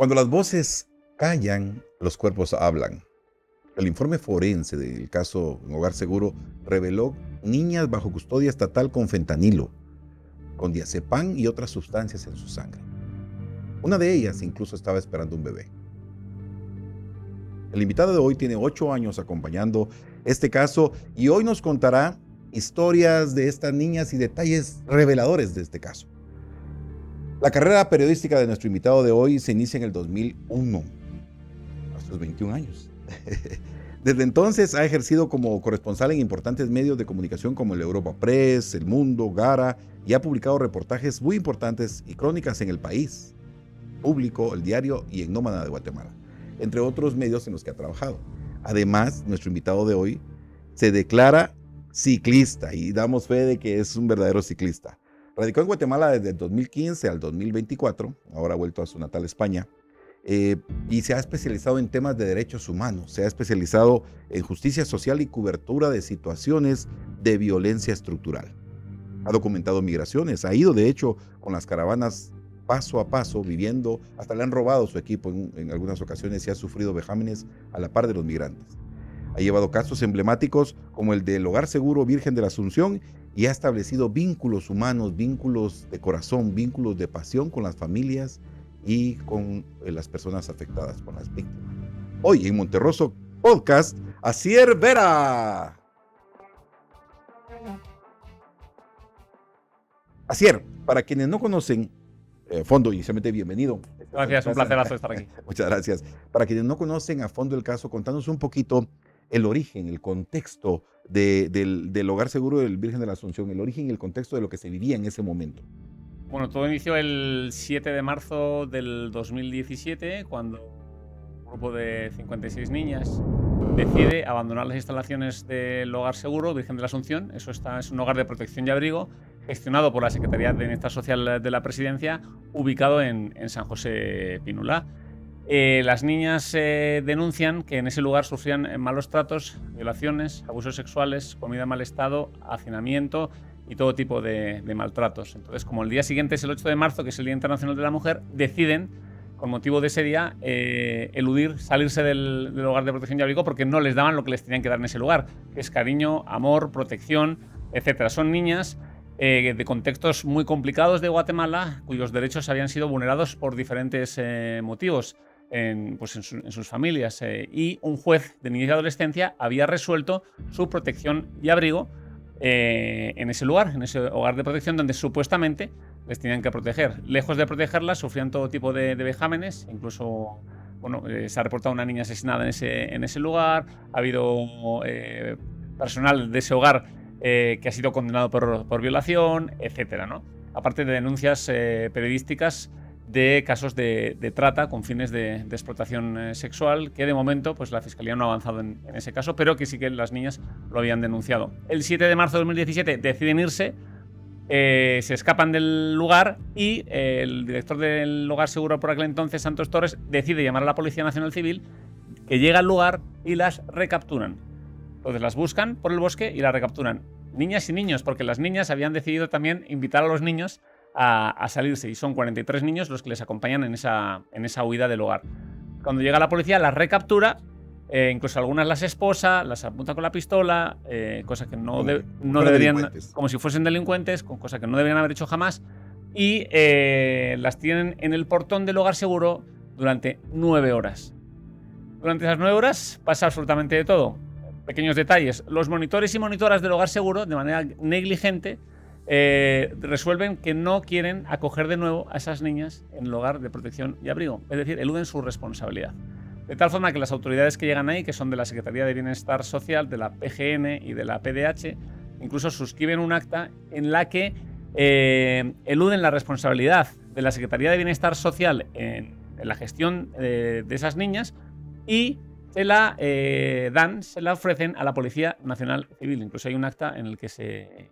Cuando las voces callan, los cuerpos hablan. El informe forense del caso en Hogar Seguro reveló niñas bajo custodia estatal con fentanilo, con diazepam y otras sustancias en su sangre. Una de ellas incluso estaba esperando un bebé. El invitado de hoy tiene 8 años acompañando este caso y hoy nos contará historias de estas niñas y detalles reveladores de este caso. La carrera periodística de nuestro invitado de hoy se inicia en el 2001, a sus 21 años. Desde entonces ha ejercido como corresponsal en importantes medios de comunicación como el Europa Press, El Mundo, Gara, y ha publicado reportajes muy importantes y crónicas en El País, Público, El Diario y en Nómada de Guatemala, entre otros medios en los que ha trabajado. Además, nuestro invitado de hoy se declara ciclista y damos fe de que es un verdadero ciclista. Radicó en Guatemala desde el 2015 al 2024, ahora ha vuelto a su natal España, y se ha especializado en temas de derechos humanos, se ha especializado en justicia social y cobertura de situaciones de violencia estructural. Ha documentado migraciones, ha ido de hecho con las caravanas paso a paso, viviendo, hasta le han robado su equipo en algunas ocasiones y ha sufrido vejámenes a la par de los migrantes. Ha llevado casos emblemáticos como el del Hogar Seguro Virgen de la Asunción y ha establecido vínculos humanos, vínculos de corazón, vínculos de pasión con las familias y con las personas afectadas, con las víctimas. Hoy en Monterroso Podcast, Asier Vera. Asier, para quienes no conocen, fondo, inicialmente bienvenido. Gracias, un placerazo estar aquí. Muchas gracias. Para quienes no conocen a fondo el caso, contanos un poquito el origen, el contexto del Hogar Seguro del Virgen de la Asunción, el origen y el contexto de lo que se vivía en ese momento. Bueno, todo inició el 7 de marzo del 2017, cuando un grupo de 56 niñas decide abandonar las instalaciones del Hogar Seguro Virgen de la Asunción. Es un hogar de protección y abrigo gestionado por la Secretaría de Bienestar Social de la Presidencia, ubicado en San José Pinula. Las niñas denuncian que en ese lugar sufrían malos tratos, violaciones, abusos sexuales, comida en mal estado, hacinamiento y todo tipo de maltratos. Entonces, como el día siguiente es el 8 de marzo, que es el Día Internacional de la Mujer, deciden, con motivo de ese día, eludir, salirse del hogar de protección y abrigo porque no les daban lo que les tenían que dar en ese lugar, que es cariño, amor, protección, etc. Son niñas de contextos muy complicados de Guatemala, cuyos derechos habían sido vulnerados por diferentes motivos en sus familias. Y un juez de niñez y adolescencia había resuelto su protección y abrigo en ese lugar, en ese hogar de protección donde supuestamente les tenían que proteger. Lejos de protegerlas, sufrían todo tipo de vejámenes, incluso se ha reportado una niña asesinada en ese lugar, ha habido personal de ese hogar que ha sido condenado por violación, etcétera, ¿no? Aparte de denuncias periodísticas de casos de trata con fines de explotación sexual, que de momento pues la Fiscalía no ha avanzado en ese caso, pero que sí que las niñas lo habían denunciado. El 7 de marzo de 2017 deciden irse, se escapan del lugar y el director del Hogar Seguro por aquel entonces, Santos Torres, decide llamar a la Policía Nacional Civil, que llega al lugar y las recapturan. Entonces las buscan por el bosque y las recapturan. Niñas y niños, porque las niñas habían decidido también invitar a los niños a salirse, y son 43 niños los que les acompañan en esa huida del hogar. Cuando llega la policía las recaptura, incluso algunas las esposa, las apunta con la pistola, cosa que no deberían, como si fuesen delincuentes, cosa que no deberían haber hecho jamás, y las tienen en el portón del Hogar Seguro durante 9 horas. Durante esas 9 horas pasa absolutamente de todo. Pequeños detalles. Los monitores y monitoras del Hogar Seguro, de manera negligente, resuelven que no quieren acoger de nuevo a esas niñas en el hogar de protección y abrigo. Es decir, eluden su responsabilidad. De tal forma que las autoridades que llegan ahí, que son de la Secretaría de Bienestar Social, de la PGN y de la PDH, incluso suscriben un acta en la que eluden la responsabilidad de la Secretaría de Bienestar Social en la gestión de esas niñas y se la ofrecen a la Policía Nacional Civil. Incluso hay un acta en el que se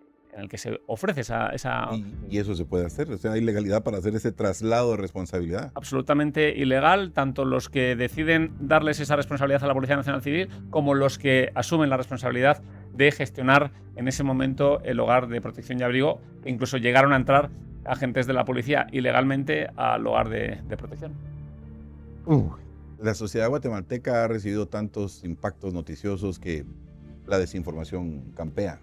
ofrece esa... ¿Y eso se puede hacer? O sea, ¿hay legalidad para hacer ese traslado de responsabilidad? Absolutamente ilegal, tanto los que deciden darles esa responsabilidad a la Policía Nacional Civil como los que asumen la responsabilidad de gestionar en ese momento el hogar de protección y abrigo, que incluso llegaron a entrar agentes de la policía ilegalmente al hogar de protección. La sociedad guatemalteca ha recibido tantos impactos noticiosos que la desinformación campea.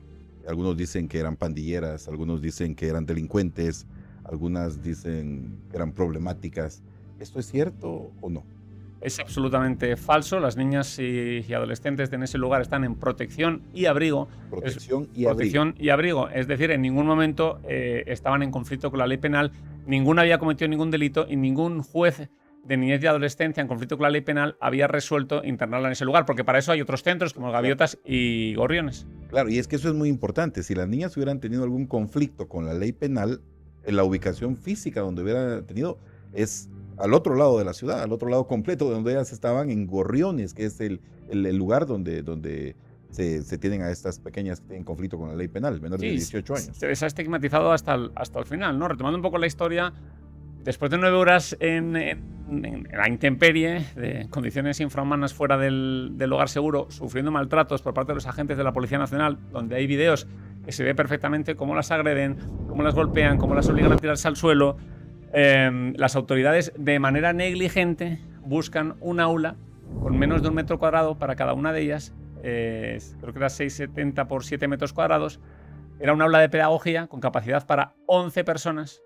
Algunos dicen que eran pandilleras, algunos dicen que eran delincuentes, algunas dicen que eran problemáticas. ¿Esto es cierto o no? Es absolutamente falso. Las niñas y adolescentes en ese lugar están en protección y abrigo. Protección y Protección y abrigo. Es decir, en ningún momento estaban en conflicto con la ley penal, ninguno había cometido ningún delito y ningún juez de niñez y adolescencia en conflicto con la ley penal había resuelto internarla en ese lugar, porque para eso hay otros centros como Gaviotas y Gorriones. Claro, y es que eso es muy importante. Si las niñas hubieran tenido algún conflicto con la ley penal, la ubicación física donde hubieran tenido es al otro lado de la ciudad, al otro lado completo de donde ellas estaban, en Gorriones, que es el lugar donde se tienen a estas pequeñas que tienen conflicto con la ley penal, menores de 18 años. Se ha estigmatizado hasta el final, ¿no? Retomando un poco la historia, después de 9 horas en la intemperie, de condiciones infrahumanas fuera del hogar seguro, sufriendo maltratos por parte de los agentes de la Policía Nacional, donde hay videos que se ve perfectamente cómo las agreden, cómo las golpean, cómo las obligan a tirarse al suelo, las autoridades de manera negligente buscan un aula con menos de 1 metro cuadrado para cada una de ellas. Creo que era 6,70 por 7 metros cuadrados. Era un aula de pedagogía con capacidad para 11 personas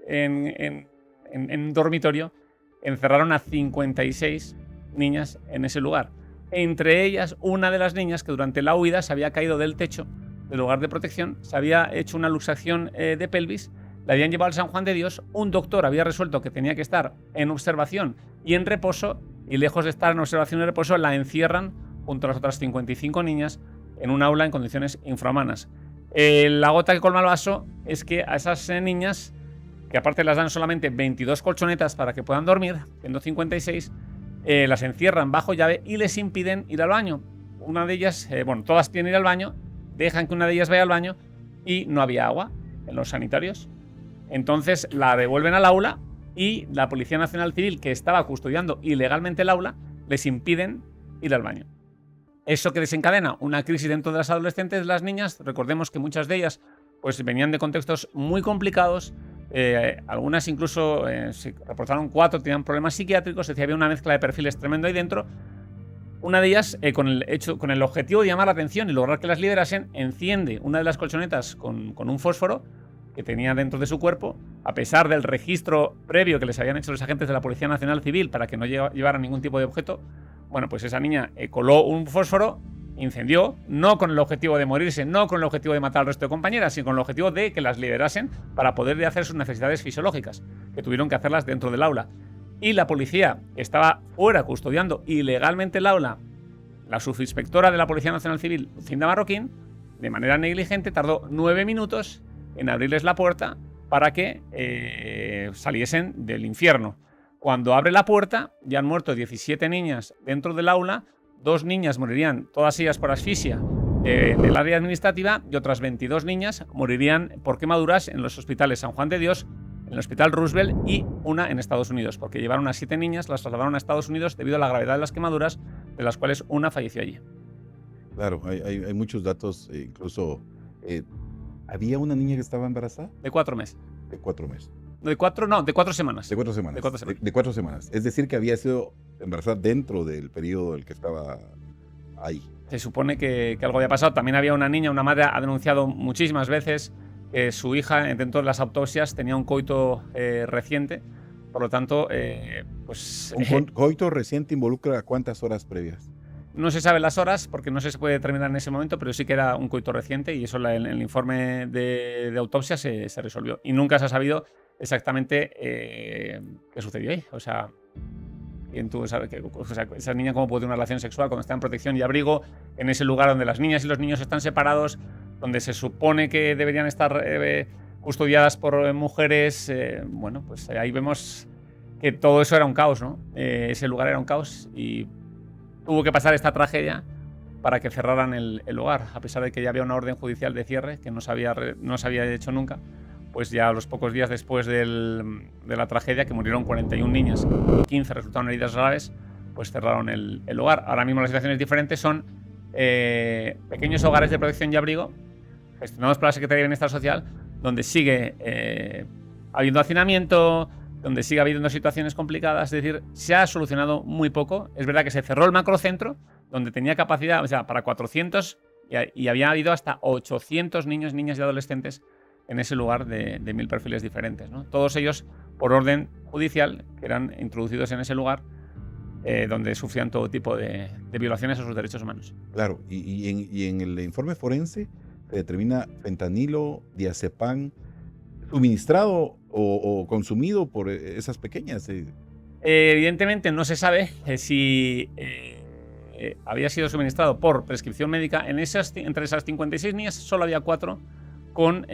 en un dormitorio. Encerraron a 56 niñas en ese lugar. Entre ellas, una de las niñas que durante la huida se había caído del techo del lugar de protección, se había hecho una luxación de pelvis, la habían llevado al San Juan de Dios, un doctor había resuelto que tenía que estar en observación y en reposo, y lejos de estar en observación y reposo, la encierran junto a las otras 55 niñas en un aula en condiciones infrahumanas. La gota que colma el vaso es que a esas niñas, que aparte les dan solamente 22 colchonetas para que puedan dormir, siendo 56, las encierran bajo llave y les impiden ir al baño. Una de ellas, todas quieren ir al baño, dejan que una de ellas vaya al baño y no había agua en los sanitarios. Entonces la devuelven al aula y la Policía Nacional Civil, que estaba custodiando ilegalmente el aula, les impiden ir al baño. Eso que desencadena una crisis dentro de las adolescentes, de las niñas. Recordemos que muchas de ellas pues, venían de contextos muy complicados. Algunas incluso se reportaron 4, tenían problemas psiquiátricos. Es decir, había una mezcla de perfiles tremendo ahí dentro. Una de ellas, con el objetivo de llamar la atención y lograr que las liberasen, enciende una de las colchonetas con un fósforo que tenía dentro de su cuerpo, a pesar del registro previo que les habían hecho los agentes de la Policía Nacional Civil para que no llevaran ningún tipo de objeto. Bueno, pues esa niña coló un fósforo, incendió, no con el objetivo de morirse, no con el objetivo de matar al resto de compañeras, sino con el objetivo de que las liberasen para poder hacer sus necesidades fisiológicas, que tuvieron que hacerlas dentro del aula. Y la policía estaba fuera custodiando ilegalmente el aula. La subinspectora de la Policía Nacional Civil, Lucinda Marroquín, de manera negligente, tardó 9 minutos en abrirles la puerta para que saliesen del infierno. Cuando abre la puerta, ya han muerto 17 niñas dentro del aula, 2 niñas morirían, todas ellas por asfixia del área administrativa, y otras 22 niñas morirían por quemaduras en los hospitales San Juan de Dios, en el Hospital Roosevelt y una en Estados Unidos, porque llevaron a 7 niñas, las trasladaron a Estados Unidos debido a la gravedad de las quemaduras, de las cuales una falleció allí. Claro, hay muchos datos, incluso ¿había una niña que estaba embarazada? De 4 meses. De 4 meses. De 4 semanas. De 4 semanas. De 4 semanas. De 4 semanas. Es decir, que había sido embarazada dentro del periodo del que estaba ahí. Se supone que algo había pasado. También había una niña, una madre ha denunciado muchísimas veces que su hija, dentro de las autopsias, tenía un coito reciente. Por lo tanto, ¿Un coito reciente involucra cuántas horas previas? No se saben las horas porque no se puede determinar en ese momento, pero sí que era un coito reciente y eso en el informe de autopsia se resolvió. Y nunca se ha sabido exactamente qué sucedió ahí. O sea, ¿quién tuvo esa niña cómo puede tener una relación sexual cuando está en protección y abrigo en ese lugar donde las niñas y los niños están separados, donde se supone que deberían estar custodiadas por mujeres? Bueno, pues ahí vemos que todo eso era un caos, ¿no? Ese lugar era un caos y tuvo que pasar esta tragedia para que cerraran el hogar, a pesar de que ya había una orden judicial de cierre que no se había hecho nunca. Pues ya a los pocos días después de la tragedia, que murieron 41 niñas y 15 resultaron heridas graves, pues cerraron el hogar. Ahora mismo las situaciones diferentes son pequeños hogares de protección y abrigo gestionados por la Secretaría de Bienestar Social, donde sigue habiendo hacinamiento, donde sigue habiendo situaciones complicadas. Es decir, se ha solucionado muy poco. Es verdad que se cerró el macrocentro, donde tenía capacidad, o sea, para 400 y había habido hasta 800 niños, niñas y adolescentes en ese lugar de 1000 perfiles diferentes, ¿no? Todos ellos por orden judicial, que eran introducidos en ese lugar, donde sufrían todo tipo de violaciones a sus derechos humanos. Claro, y en el informe forense se determina fentanilo, diazepam, suministrado o consumido por esas pequeñas. Evidentemente no se sabe si había sido suministrado por prescripción médica. Entre esas 56 niñas solo había 4 con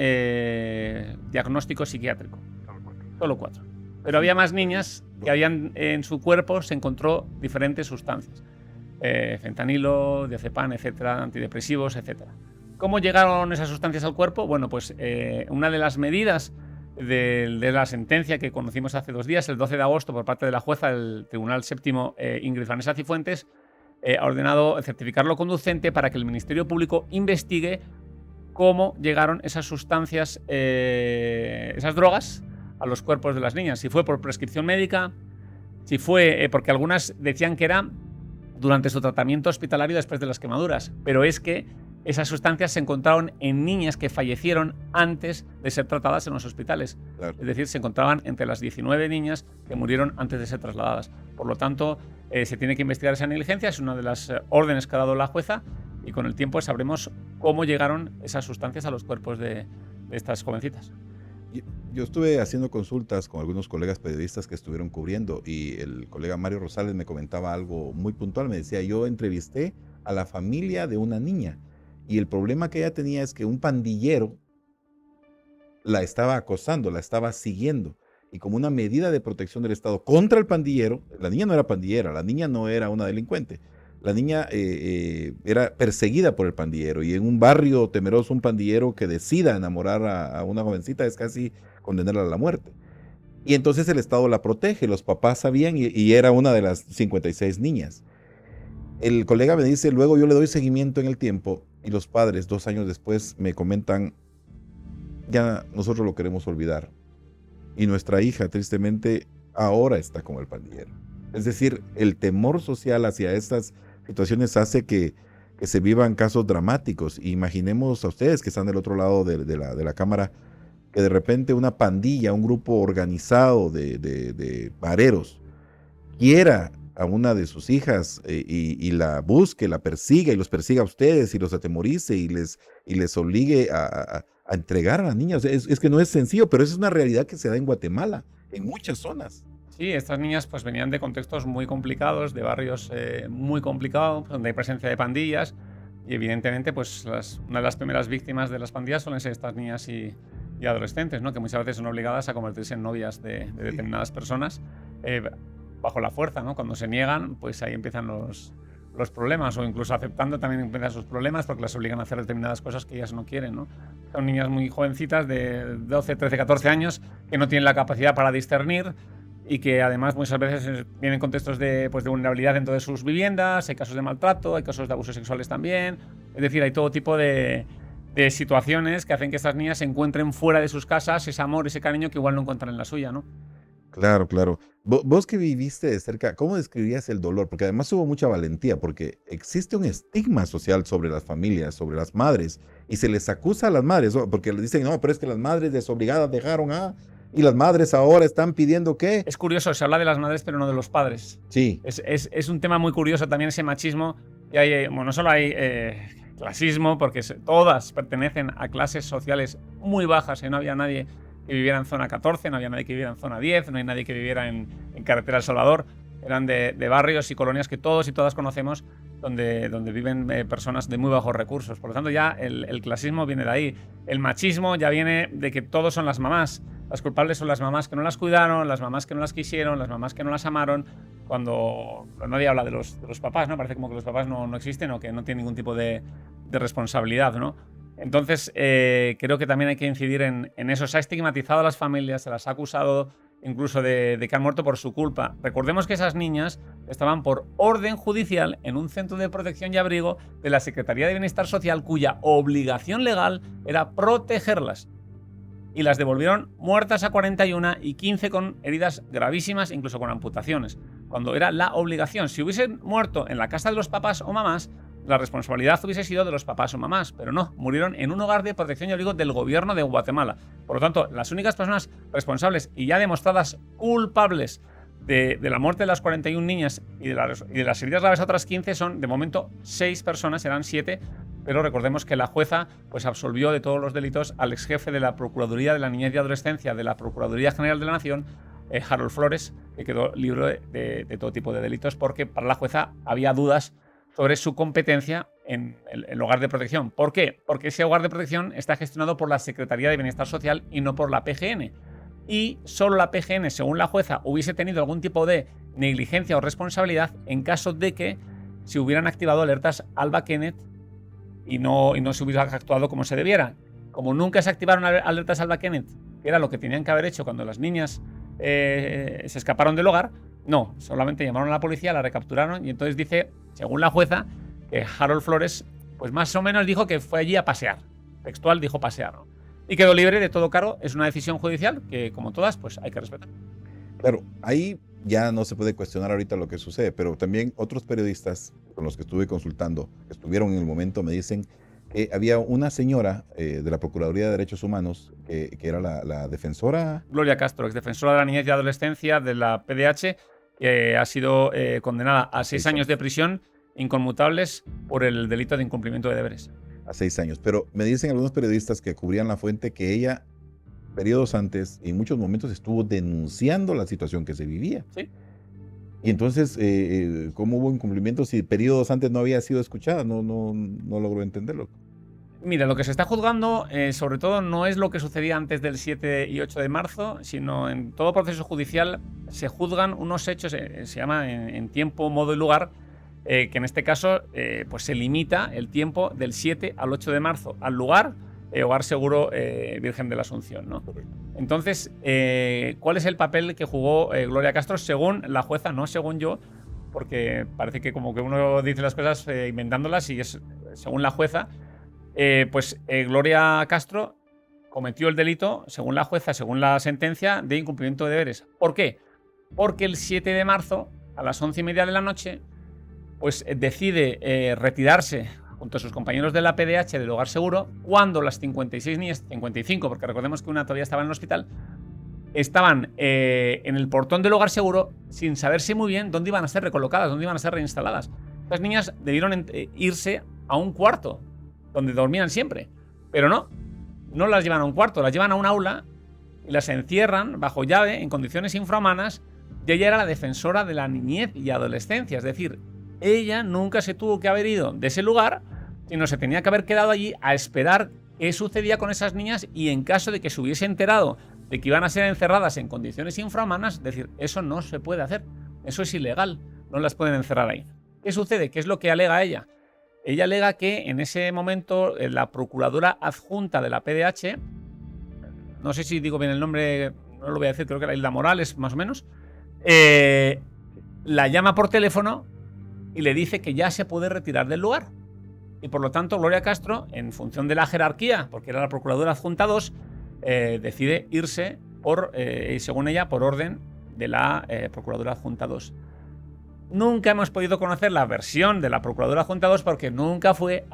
diagnóstico psiquiátrico. Solo 4. Pero había más niñas que habían en su cuerpo se encontró diferentes sustancias. Fentanilo, diazepam, etcétera, antidepresivos, etcétera. ¿Cómo llegaron esas sustancias al cuerpo? Bueno, pues una de las medidas de la sentencia que conocimos hace 2 días, el 12 de agosto, por parte de la jueza del Tribunal Séptimo, Ingrid Vanessa Cifuentes, ha ordenado certificarlo conducente para que el Ministerio Público investigue cómo llegaron esas sustancias, esas drogas, a los cuerpos de las niñas. Si fue por prescripción médica, si fue porque algunas decían que era durante su tratamiento hospitalario después de las quemaduras, pero es que esas sustancias se encontraron en niñas que fallecieron antes de ser tratadas en los hospitales. Claro. Es decir, se encontraban entre las 19 niñas que murieron antes de ser trasladadas. Por lo tanto, se tiene que investigar esa negligencia, es una de las órdenes que ha dado la jueza, y con el tiempo sabremos cómo llegaron esas sustancias a los cuerpos de estas jovencitas. Yo estuve haciendo consultas con algunos colegas periodistas que estuvieron cubriendo, y el colega Mario Rosales me comentaba algo muy puntual. Me decía, yo entrevisté a la familia de una niña y el problema que ella tenía es que un pandillero la estaba acosando, la estaba siguiendo, y como una medida de protección del Estado contra el pandillero, la niña no era pandillera, la niña no era una delincuente, la niña era perseguida por el pandillero, y en un barrio temeroso un pandillero que decida enamorar a una jovencita es casi condenarla a la muerte. Y entonces el Estado la protege, los papás sabían, y era una de las 56 niñas. El colega me dice, luego yo le doy seguimiento en el tiempo, y los padres 2 años después me comentan, ya nosotros lo queremos olvidar, y nuestra hija tristemente ahora está con el pandillero. Es decir, el temor social hacia estas situaciones hace que se vivan casos dramáticos. Imaginemos a ustedes que están del otro lado de la cámara, que de repente una pandilla, un grupo organizado de mareros quiera a una de sus hijas y la busque, la persiga y los persiga a ustedes y los atemorice y les obligue a entregar a las niñas. Es que no es sencillo, pero esa es una realidad que se da en Guatemala, en muchas zonas. Sí, estas niñas pues venían de contextos muy complicados, de barrios muy complicados, donde hay presencia de pandillas, y evidentemente pues una de las primeras víctimas de las pandillas suelen ser estas niñas y adolescentes, ¿no? Que muchas veces son obligadas a convertirse en novias de determinadas personas bajo la fuerza, ¿no? Cuando se niegan, pues ahí empiezan los problemas, o incluso aceptando también empiezan sus problemas porque las obligan a hacer determinadas cosas que ellas no quieren, ¿no? Son niñas muy jovencitas de 12, 13, 14 años que no tienen la capacidad para discernir, y que además muchas veces vienen contextos de vulnerabilidad dentro de sus viviendas, hay casos de maltrato, hay casos de abusos sexuales también. Es decir, hay todo tipo de situaciones que hacen que estas niñas se encuentren fuera de sus casas ese amor, ese cariño que igual no encuentran en la suya, ¿no? Claro, claro. Vos que viviste de cerca, ¿cómo describirías el dolor? Porque además hubo mucha valentía, porque existe un estigma social sobre las familias, sobre las madres, y se les acusa a las madres, ¿no? Porque les dicen, no, pero es que las madres desobligadas dejaron a... Y las madres ahora están pidiendo ¿qué? Es curioso, se habla de las madres pero no de los padres. Sí. Es un tema muy curioso también ese machismo. Y hay, bueno, no solo hay clasismo, porque todas pertenecen a clases sociales muy bajas, y no había nadie que viviera en zona 14, no había nadie que viviera en zona 10, no hay nadie que viviera en Carretera El Salvador. Eran de barrios y colonias que todos y todas conocemos, donde viven personas de muy bajos recursos. Por lo tanto, ya el clasismo viene de ahí. El machismo ya viene de que todos son las mamás. Las culpables son las mamás que no las cuidaron, las mamás que no las quisieron, las mamás que no las amaron. Cuando nadie habla de los papás, ¿no? Parece como que los papás no existen o que no tienen ningún tipo de responsabilidad, ¿no? Entonces, creo que también hay que incidir en eso. Se ha estigmatizado a las familias, se las ha acusado incluso de que han muerto por su culpa. Recordemos que esas niñas estaban por orden judicial en un centro de protección y abrigo de la Secretaría de Bienestar Social, cuya obligación legal era protegerlas. y las devolvieron muertas a 41 y 15 con heridas gravísimas, incluso con amputaciones, cuando era la obligación. Si hubiesen muerto en la casa de los papás o mamás, la responsabilidad hubiese sido de los papás o mamás, pero no, murieron en un hogar de protección y abrigo del gobierno de Guatemala. Por lo tanto, las únicas personas responsables y ya demostradas culpables de la muerte de las 41 niñas y de las heridas graves a otras 15 son, de momento, 6 personas, eran 7, pero recordemos que la jueza pues absolvió de todos los delitos al ex jefe de la Procuraduría de la Niñez y Adolescencia de la Procuraduría General de la Nación, Harold Flores, que quedó libre de todo tipo de delitos porque para la jueza había dudas sobre su competencia en el hogar de protección. ¿Por qué? Porque ese hogar de protección está gestionado por la Secretaría de Bienestar Social y no por la PGN. Y solo la PGN, según la jueza, hubiese tenido algún tipo de negligencia o responsabilidad en caso de que se hubieran activado alertas Alba Kenneth y no se hubiera actuado como se debiera. Como nunca se activaron alertas Alba Kenneth, que era lo que tenían que haber hecho cuando las niñas se escaparon del hogar, no, solamente llamaron a la policía, la recapturaron y entonces dice, según la jueza, que Harold Flores, pues más o menos dijo que fue allí a pasear. Textual dijo pasear, ¿no? Y quedó libre de todo cargo. Es una decisión judicial que, como todas, pues hay que respetar. Claro, ahí ya no se puede cuestionar ahorita lo que sucede, pero también otros periodistas con los que estuve consultando, que estuvieron en el momento, me dicen que había una señora de la Procuraduría de Derechos Humanos, que era la defensora... Gloria Castro, exdefensora de la niñez y adolescencia de la PDH, que ha sido condenada a 6 años de prisión inconmutables por el delito de incumplimiento de deberes. A 6 años, pero me dicen algunos periodistas que cubrían la fuente que ella, periodos antes, en muchos momentos estuvo denunciando la situación que se vivía. Sí. Y entonces, ¿cómo hubo incumplimiento si periodos antes no había sido escuchada? No logro entenderlo. Mira, lo que se está juzgando, sobre todo, no es lo que sucedía antes del 7 y 8 de marzo, sino en todo proceso judicial se juzgan unos hechos, se llama en tiempo, modo y lugar, que en este caso pues se limita el tiempo del 7 al 8 de marzo al lugar, Hogar Seguro Virgen de la Asunción, ¿no? Entonces, ¿cuál es el papel que jugó Gloria Castro según la jueza, no según yo? Porque parece que como que uno dice las cosas inventándolas y es según la jueza. Gloria Castro cometió el delito, según la jueza, según la sentencia, de incumplimiento de deberes. ¿Por qué? Porque el 7 de marzo, a las 11:30 de la noche, pues decide retirarse junto a sus compañeros de la PDH del Hogar Seguro, cuando las 56 niñas, 55, porque recordemos que una todavía estaba en el hospital, estaban en el portón del Hogar Seguro sin saberse muy bien dónde iban a ser recolocadas, dónde iban a ser reinstaladas. Las niñas debieron irse a un cuarto, donde dormían siempre. Pero no las llevan a un cuarto, las llevan a un aula y las encierran bajo llave en condiciones infrahumanas. Y ella era la defensora de la niñez y adolescencia, es decir, ella nunca se tuvo que haber ido de ese lugar, sino se tenía que haber quedado allí a esperar qué sucedía con esas niñas y en caso de que se hubiese enterado de que iban a ser encerradas en condiciones infrahumanas, es decir, eso no se puede hacer, eso es ilegal, no las pueden encerrar ahí. ¿Qué sucede? ¿Qué es lo que alega ella? Ella alega que en ese momento la procuradora adjunta de la PDH, no sé si digo bien el nombre, no lo voy a decir, creo que era Hilda Morales, más o menos, la llama por teléfono y le dice que ya se puede retirar del lugar. Y por lo tanto, Gloria Castro, en función de la jerarquía, porque era la procuradora adjunta 2, decide irse, según ella, por orden de la procuradora adjunta 2. Nunca hemos podido conocer la versión de la procuradora adjunta 2 porque nunca fue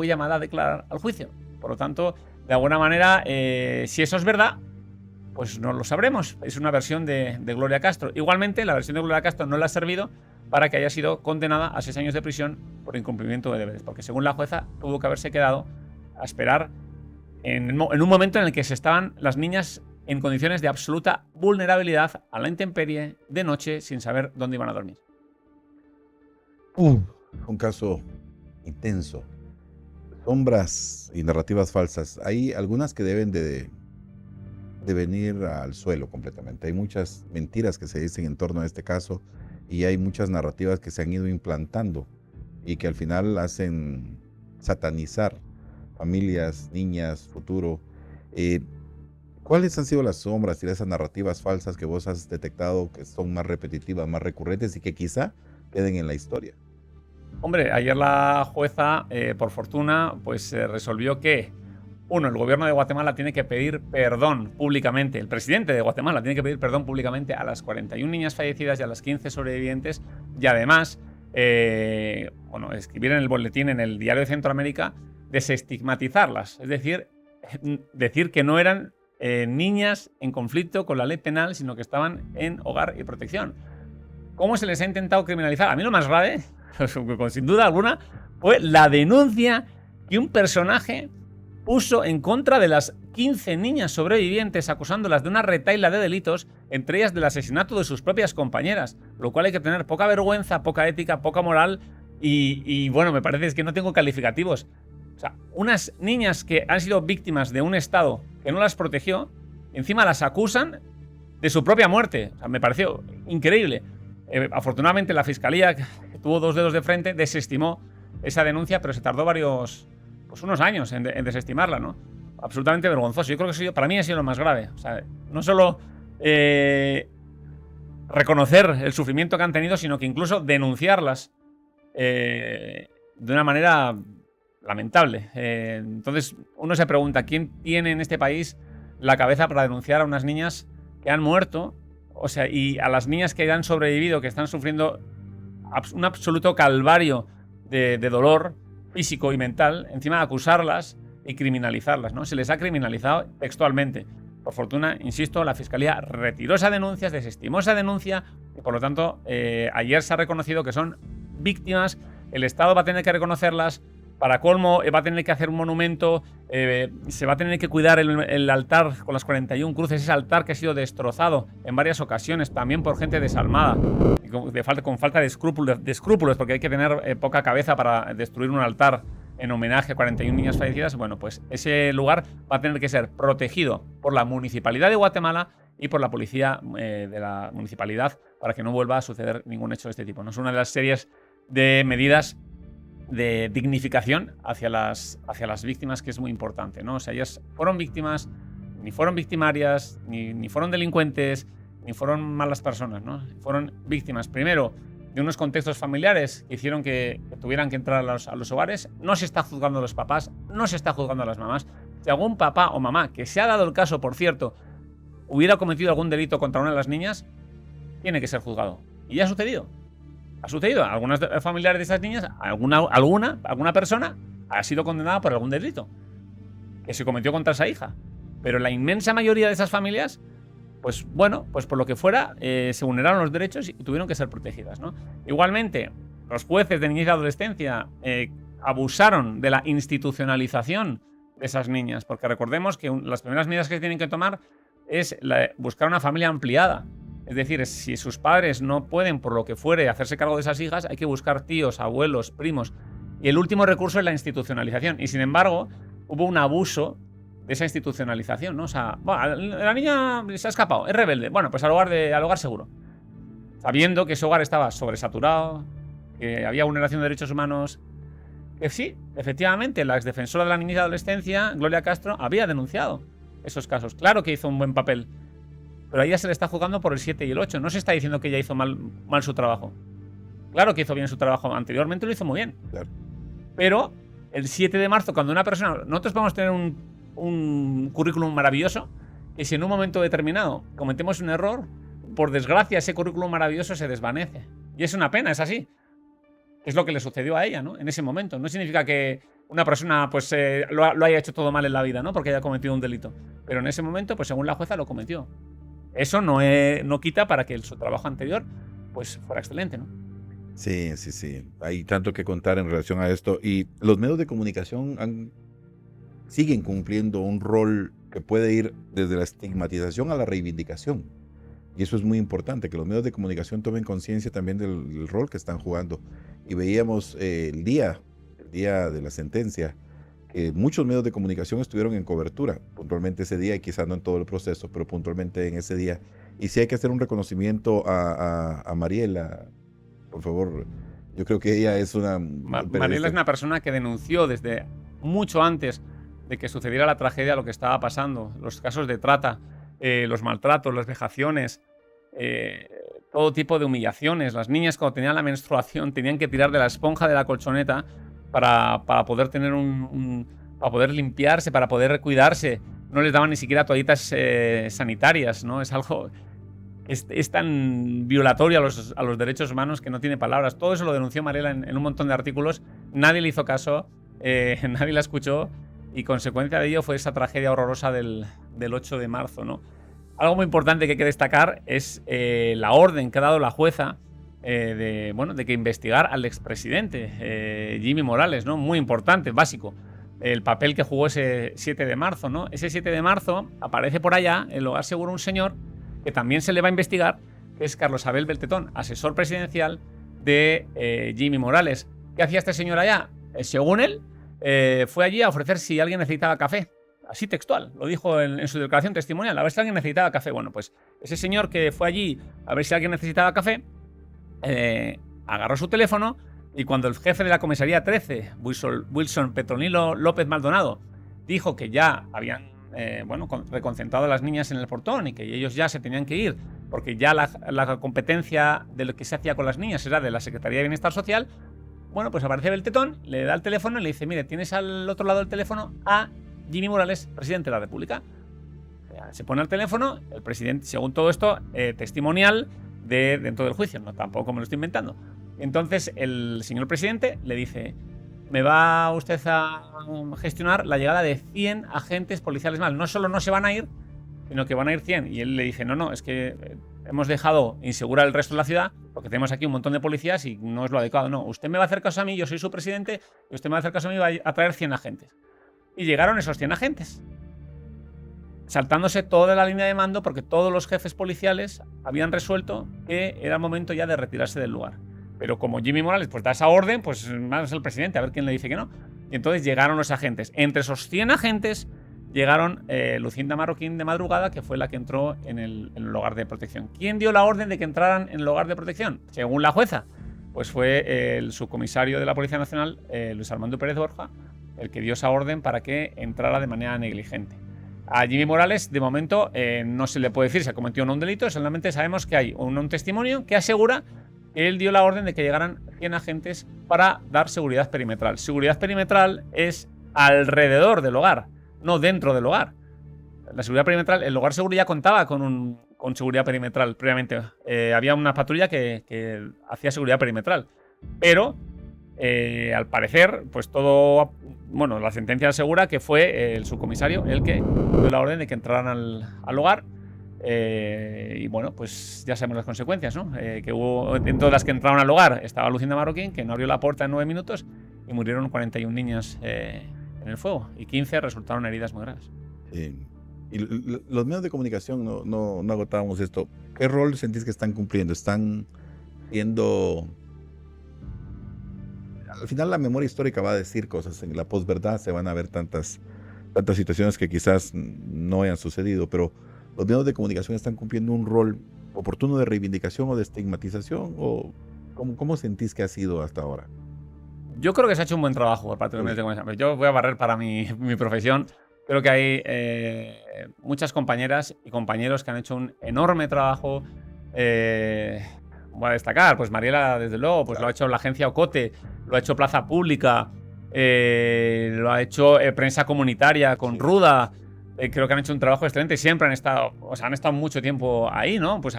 llamada a declarar al juicio. Por lo tanto, de alguna manera, si eso es verdad, pues no lo sabremos. Es una versión de Gloria Castro. Igualmente, la versión de Gloria Castro no le ha servido para que haya sido condenada a 6 años de prisión por incumplimiento de deberes, porque según la jueza tuvo que haberse quedado a esperar en un momento en el que se estaban las niñas en condiciones de absoluta vulnerabilidad a la intemperie de noche sin saber dónde iban a dormir. Un caso intenso. Sombras y narrativas falsas. Hay algunas que deben de venir al suelo completamente. Hay muchas mentiras que se dicen en torno a este caso y hay muchas narrativas que se han ido implantando y que al final hacen satanizar familias, niñas, futuro. ¿Cuáles han sido las sombras y esas narrativas falsas que vos has detectado que son más repetitivas, más recurrentes y que quizá queden en la historia? Hombre, ayer la jueza, por fortuna, pues resolvió que Uno, el gobierno de Guatemala tiene que pedir perdón públicamente. El presidente de Guatemala tiene que pedir perdón públicamente a las 41 niñas fallecidas y a las 15 sobrevivientes. Y además, escribir en el boletín, en el Diario de Centroamérica, desestigmatizarlas. Es decir, decir que no eran niñas en conflicto con la ley penal, sino que estaban en hogar y protección. ¿Cómo se les ha intentado criminalizar? A mí lo más grave, sin duda alguna, fue la denuncia que un personaje puso en contra de las 15 niñas sobrevivientes, acusándolas de una retahíla de delitos, entre ellas del asesinato de sus propias compañeras, lo cual hay que tener poca vergüenza, poca ética, poca moral y bueno, me parece que no tengo calificativos. O sea, unas niñas que han sido víctimas de un Estado que no las protegió, encima las acusan de su propia muerte. O sea, me pareció increíble. Afortunadamente la Fiscalía, que tuvo 2 dedos de frente, desestimó esa denuncia, pero se tardó unos años en desestimarla, ¿no? Absolutamente vergonzoso. Yo creo que para mí ha sido lo más grave. O sea, no solo reconocer el sufrimiento que han tenido, sino que incluso denunciarlas de una manera lamentable. Entonces, uno se pregunta, ¿quién tiene en este país la cabeza para denunciar a unas niñas que han muerto? O sea, y a las niñas que han sobrevivido, que están sufriendo un absoluto calvario de dolor físico y mental, encima de acusarlas y criminalizarlas, ¿no? Se les ha criminalizado textualmente. Por fortuna, insisto, la Fiscalía retiró esa denuncia, desestimó esa denuncia y por lo tanto ayer se ha reconocido que son víctimas. El Estado va a tener que reconocerlas. Para colmo, va a tener que hacer un monumento, se va a tener que cuidar el altar con las 41 cruces, ese altar que ha sido destrozado en varias ocasiones, también por gente desalmada, con falta de escrúpulos, porque hay que tener poca cabeza para destruir un altar en homenaje a 41 niñas fallecidas. Bueno, pues ese lugar va a tener que ser protegido por la Municipalidad de Guatemala y por la policía de la municipalidad para que no vuelva a suceder ningún hecho de este tipo. No es una de las series de medidas de dignificación hacia las víctimas, que es muy importante, ¿no? O sea, ellas fueron víctimas, ni fueron victimarias, ni fueron delincuentes, ni fueron malas personas, ¿no? Fueron víctimas, primero, de unos contextos familiares que hicieron que tuvieran que entrar a los hogares. No se está juzgando a los papás, no se está juzgando a las mamás. Si algún papá o mamá, que se ha dado el caso, por cierto, hubiera cometido algún delito contra una de las niñas, tiene que ser juzgado. Y ya ha sucedido. Ha sucedido. Algunas familiares de esas niñas, alguna persona ha sido condenada por algún delito que se cometió contra esa hija. Pero la inmensa mayoría de esas familias, pues por lo que fuera, se vulneraron los derechos y tuvieron que ser protegidas, ¿no? Igualmente, los jueces de niñez y adolescencia abusaron de la institucionalización de esas niñas, porque recordemos que las primeras medidas que se tienen que tomar es buscar una familia ampliada. Es decir, si sus padres no pueden, por lo que fuere, hacerse cargo de esas hijas, hay que buscar tíos, abuelos, primos. Y el último recurso es la institucionalización. Y sin embargo, hubo un abuso de esa institucionalización, ¿no? O sea, la niña se ha escapado, es rebelde. Bueno, pues al hogar seguro. Sabiendo que ese hogar estaba sobresaturado, que había vulneración de derechos humanos. Que sí, efectivamente, la exdefensora de la niñez y adolescencia, Gloria Castro, había denunciado esos casos. Claro que hizo un buen papel. Pero a ella se le está juzgando por el 7 y el 8. No se está diciendo que ella hizo mal su trabajo. Claro que hizo bien su trabajo. Anteriormente lo hizo muy bien. Claro. Pero el 7 de marzo, cuando una persona... Nosotros podemos tener un currículum maravilloso y si en un momento determinado cometemos un error, por desgracia ese currículum maravilloso se desvanece. Y es una pena, es así. Es lo que le sucedió a ella, ¿no? En ese momento. No significa que una persona pues, lo haya hecho todo mal en la vida, ¿no? Porque haya cometido un delito. Pero en ese momento, pues según la jueza, lo cometió. Eso no quita para que su trabajo anterior pues fuera excelente, ¿no? Sí. Hay tanto que contar en relación a esto. Y los medios de comunicación siguen cumpliendo un rol que puede ir desde la estigmatización a la reivindicación. Y eso es muy importante, que los medios de comunicación tomen conciencia también del rol que están jugando. Y veíamos el día de la sentencia, que muchos medios de comunicación estuvieron en cobertura puntualmente ese día y quizás no en todo el proceso, pero puntualmente en ese día. Y sí hay que hacer un reconocimiento a Mariela, por favor. Yo creo que ella es una... Mariela es una persona que denunció desde mucho antes de que sucediera la tragedia lo que estaba pasando, los casos de trata, los maltratos, las vejaciones, todo tipo de humillaciones. Las niñas cuando tenían la menstruación tenían que tirar de la esponja de la colchoneta para poder tener un para poder limpiarse, para poder cuidarse. No les daban ni siquiera toallitas sanitarias, ¿no? Es algo... Es tan violatorio a los derechos humanos que no tiene palabras. Todo eso lo denunció Mariela en un montón de artículos. Nadie le hizo caso, nadie la escuchó, y consecuencia de ello fue esa tragedia horrorosa del 8 de marzo, ¿no? Algo muy importante que hay que destacar es la orden que ha dado la jueza de que investigar al expresidente Jimmy Morales, ¿no? Muy importante, básico. El papel que jugó ese 7 de marzo, ¿no? Ese 7 de marzo aparece por allá, en el Hogar Seguro, un señor que también se le va a investigar, que es Carlos Abel Beltetón, asesor presidencial de Jimmy Morales. ¿Qué hacía este señor allá? Según él, fue allí a ofrecer si alguien necesitaba café. Así textual, lo dijo en su declaración testimonial, a ver si alguien necesitaba café. Bueno, pues ese señor que fue allí a ver si alguien necesitaba café, agarró su teléfono, y cuando el jefe de la comisaría 13, Wilson Petronilo López Maldonado, dijo que ya habían reconcentrado a las niñas en el portón y que ellos ya se tenían que ir, porque ya la competencia de lo que se hacía con las niñas era de la Secretaría de Bienestar Social. Bueno, pues aparece Beltetón, le da el teléfono y le dice: mire, tienes al otro lado del teléfono a Jimmy Morales, presidente de la República. Se pone al teléfono, el presidente, según todo esto, testimonial dentro del juicio, no, tampoco me lo estoy inventando. Entonces el señor presidente le dice: me va usted a gestionar la llegada de 100 agentes policiales más. No solo no se van a ir, sino que van a ir 100. Y él le dice: no, es que hemos dejado insegura el resto de la ciudad porque tenemos aquí un montón de policías y no es lo adecuado. No, usted me va a hacer caso a mí, yo soy su presidente, y usted me va a hacer caso a mí y va a traer 100 agentes. Y llegaron esos 100 agentes, saltándose toda la línea de mando, porque todos los jefes policiales habían resuelto que era momento ya de retirarse del lugar. Pero como Jimmy Morales pues da esa orden, pues más el presidente, a ver quién le dice que no. Y entonces llegaron los agentes. Entre esos 100 agentes llegaron Lucinda Marroquín de madrugada, que fue la que entró en el hogar de protección. ¿Quién dio la orden de que entraran en el hogar de protección? Según la jueza, pues fue el subcomisario de la Policía Nacional, Luis Armando Pérez Borja, el que dio esa orden para que entrara de manera negligente. A Jimmy Morales, de momento, no se le puede decir si ha cometido o no un delito, solamente sabemos que hay un testimonio que asegura que él dio la orden de que llegaran 100 agentes para dar seguridad perimetral. Seguridad perimetral es alrededor del hogar, no dentro del hogar. La seguridad perimetral, el Hogar Seguro ya contaba con seguridad perimetral previamente. Había una patrulla que hacía seguridad perimetral. Pero, al parecer, pues todo... Bueno, la sentencia asegura que fue el subcomisario el que dio la orden de que entraran al hogar. Y bueno, pues ya sabemos las consecuencias, ¿no? Que hubo, dentro de las que entraron al hogar estaba Lucinda Marroquín, que no abrió la puerta en 9 minutos, y murieron 41 niñas en el fuego, y 15 resultaron heridas muy graves. Y los medios de comunicación no agotábamos esto. ¿Qué rol sentís que están cumpliendo? ¿Están siendo...? Al final la memoria histórica va a decir cosas. En la posverdad se van a ver tantas situaciones que quizás no hayan sucedido, pero ¿los medios de comunicación están cumpliendo un rol oportuno de reivindicación o de estigmatización? ¿O cómo sentís que ha sido hasta ahora? Yo creo que se ha hecho un buen trabajo por parte de los medios de comunicación. Yo voy a barrer para mi profesión. Creo que hay muchas compañeras y compañeros que han hecho un enorme trabajo. Voy a destacar, pues Mariela, desde luego, pues lo ha hecho la agencia Ocote, lo ha hecho Plaza Pública, lo ha hecho Prensa Comunitaria con Ruda. Creo que han hecho un trabajo excelente. Siempre han estado mucho tiempo ahí, ¿no? Pues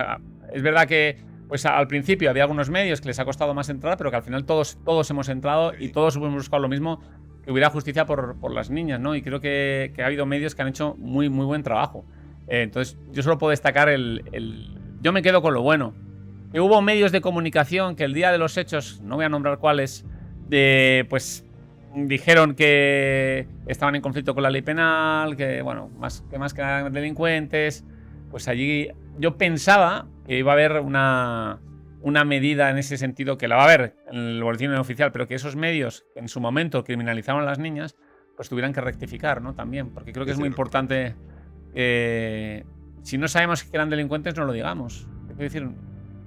es verdad que pues al principio había algunos medios que les ha costado más entrar, pero que al final todos hemos entrado y todos hemos buscado lo mismo, que hubiera justicia por las niñas, ¿no? Y creo que ha habido medios que han hecho muy, muy buen trabajo. Entonces, yo solo puedo destacar yo me quedo con lo bueno. Que hubo medios de comunicación que el día de los hechos, no voy a nombrar cuáles, pues dijeron que estaban en conflicto con la ley penal, que bueno, más que eran delincuentes. Pues allí yo pensaba que iba a haber una medida en ese sentido, que la va a haber en el boletín oficial, pero que esos medios que en su momento criminalizaban a las niñas, pues tuvieran que rectificar, ¿no? También, porque creo que es muy importante que si no sabemos que eran delincuentes, no lo digamos. Es decir,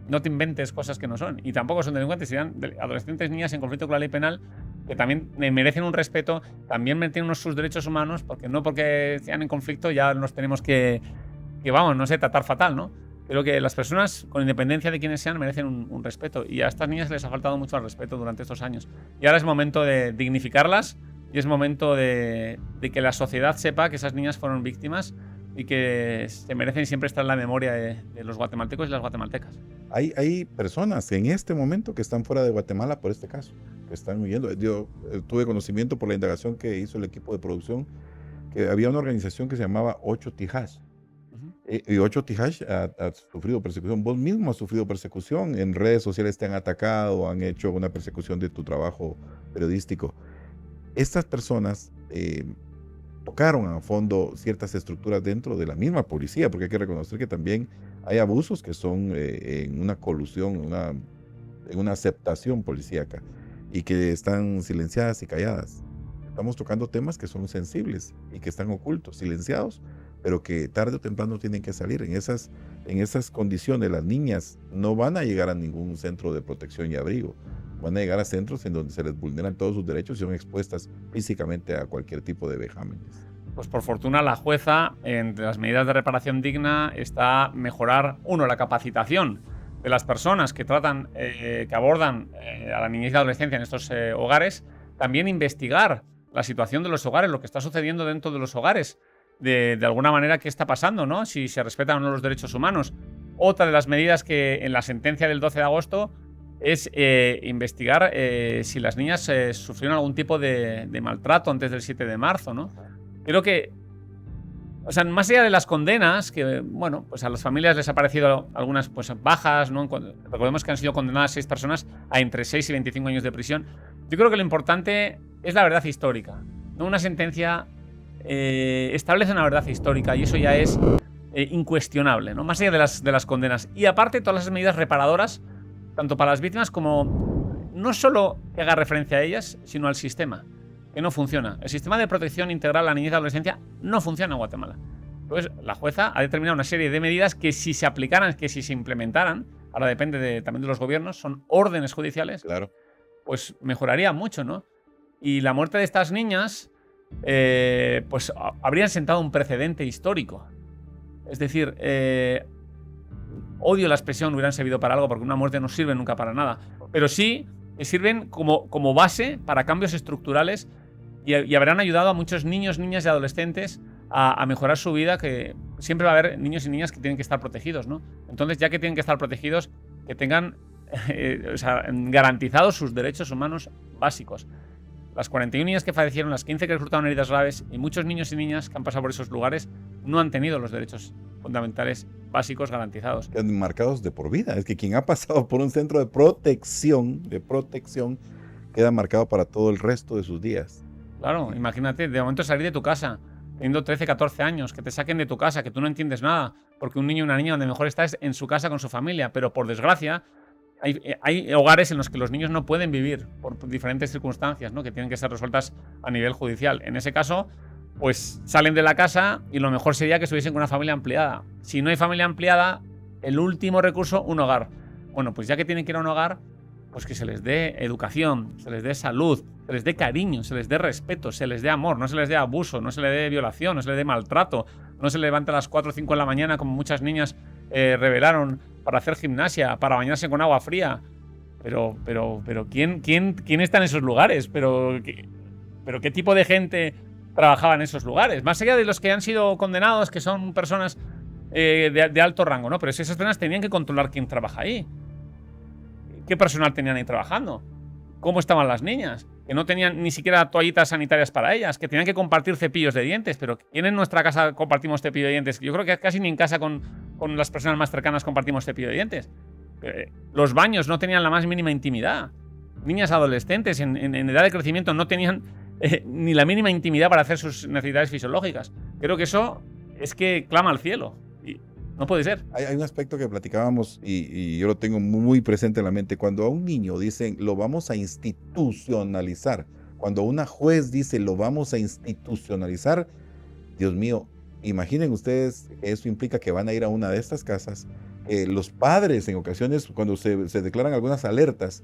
no te inventes cosas que no son. Y tampoco son delincuentes, serían adolescentes, niñas en conflicto con la ley penal, que también merecen un respeto, también merecen sus derechos humanos, porque no porque sean en conflicto ya nos tenemos que vamos, no sé, tratar fatal, ¿no? Creo que las personas, con independencia de quiénes sean, merecen un respeto. Y a estas niñas les ha faltado mucho al respeto durante estos años. Y ahora es momento de dignificarlas y es momento de que la sociedad sepa que esas niñas fueron víctimas y que se merecen siempre estar en la memoria de los guatemaltecos y las guatemaltecas. Hay personas en este momento que están fuera de Guatemala por este caso, que están huyendo. Yo tuve conocimiento por la indagación que hizo el equipo de producción, que había una organización que se llamaba Ocho Tijash. Y Ocho Tijash ha sufrido persecución. Vos mismo has sufrido persecución. En redes sociales te han atacado, han hecho una persecución de tu trabajo periodístico. Estas personas tocaron a fondo ciertas estructuras dentro de la misma policía, porque hay que reconocer que también hay abusos que son en una colusión, en una aceptación policíaca, y que están silenciadas y calladas. Estamos tocando temas que son sensibles y que están ocultos, silenciados, pero que tarde o temprano tienen que salir. En esas condiciones las niñas no van a llegar a ningún centro de protección y abrigo. Van a llegar a centros en donde se les vulneran todos sus derechos y son expuestas físicamente a cualquier tipo de vejámenes. Pues por fortuna la jueza, entre las medidas de reparación digna, está mejorar, uno, la capacitación de las personas que tratan, que abordan a la niñez y la adolescencia en estos hogares, también investigar la situación de los hogares, lo que está sucediendo dentro de los hogares, de alguna manera qué está pasando, ¿no? Si se respetan o no los derechos humanos. Otra de las medidas que en la sentencia del 12 de agosto es investigar si las niñas sufrieron algún tipo de maltrato antes del 7 de marzo, ¿no? Creo que, o sea, más allá de las condenas, que, bueno, pues a las familias les ha parecido algunas pues, bajas, ¿no? Recordemos que han sido condenadas 6 personas a entre 6 y 25 años de prisión. Yo creo que lo importante es la verdad histórica, ¿no? Una sentencia establece una verdad histórica y eso ya es incuestionable, ¿no? Más allá de las condenas. Y aparte, todas las medidas reparadoras, tanto para las víctimas como no solo que haga referencia a ellas, sino al sistema, que no funciona. El sistema de protección integral a la niñez y la adolescencia no funciona en Guatemala. Entonces, la jueza ha determinado una serie de medidas que si se aplicaran, que si se implementaran, ahora depende también de los gobiernos, son órdenes judiciales, Claro. pues mejoraría mucho, ¿no? Y la muerte de estas niñas, pues habrían sentado un precedente histórico. Es decir, odio la expresión hubieran servido para algo, porque una muerte no sirve nunca para nada, pero sí que sirven como base para cambios estructurales y habrán ayudado a muchos niños, niñas y adolescentes a mejorar su vida, que siempre va a haber niños y niñas que tienen que estar protegidos, ¿no? Entonces, ya que tienen que estar protegidos, que tengan o sea, garantizados sus derechos humanos básicos. Las 41 niñas que fallecieron, las 15 que resultaron heridas graves y muchos niños y niñas que han pasado por esos lugares no han tenido los derechos fundamentales básicos garantizados. Quedan marcados de por vida. Es que quien ha pasado por un centro de protección, queda marcado para todo el resto de sus días. Claro, imagínate, de momento salir de tu casa, teniendo 13, 14 años, que te saquen de tu casa, que tú no entiendes nada, porque un niño y una niña donde mejor está es en su casa con su familia, pero por desgracia hay hogares en los que los niños no pueden vivir por diferentes circunstancias, ¿no? Que tienen que ser resueltas a nivel judicial. En ese caso, pues salen de la casa y lo mejor sería que estuviesen con una familia ampliada. Si no hay familia ampliada, el último recurso, un hogar. Bueno, pues ya que tienen que ir a un hogar, pues que se les dé educación, se les dé salud, se les dé cariño, se les dé respeto, se les dé amor, no se les dé abuso, no se les dé violación, no se les dé maltrato, no se levante a las 4 o 5 de la mañana como muchas niñas revelaron para hacer gimnasia, para bañarse con agua fría. Pero ¿quién está en esos lugares? ¿Pero qué tipo de gente trabajaba en esos lugares? Más allá de los que han sido condenados, que son personas de alto rango, ¿no? Pero si esas personas tenían que controlar quién trabaja ahí. ¿Qué personal tenían ahí trabajando? ¿Cómo estaban las niñas? Que no tenían ni siquiera toallitas sanitarias para ellas, que tenían que compartir cepillos de dientes. Pero ¿quién en nuestra casa compartimos cepillo de dientes? Yo creo que casi ni en casa con las personas más cercanas compartimos cepillo de dientes. Los baños no tenían la más mínima intimidad. Niñas adolescentes en edad de crecimiento no tenían ni la mínima intimidad para hacer sus necesidades fisiológicas. Creo que eso es que clama al cielo. Y no puede ser. Hay un aspecto que platicábamos y yo lo tengo muy presente en la mente. Cuando a un niño dicen lo vamos a institucionalizar, cuando una juez dice lo vamos a institucionalizar, Dios mío, imaginen ustedes que eso implica que van a ir a una de estas casas. Los padres en ocasiones, cuando se declaran algunas alertas,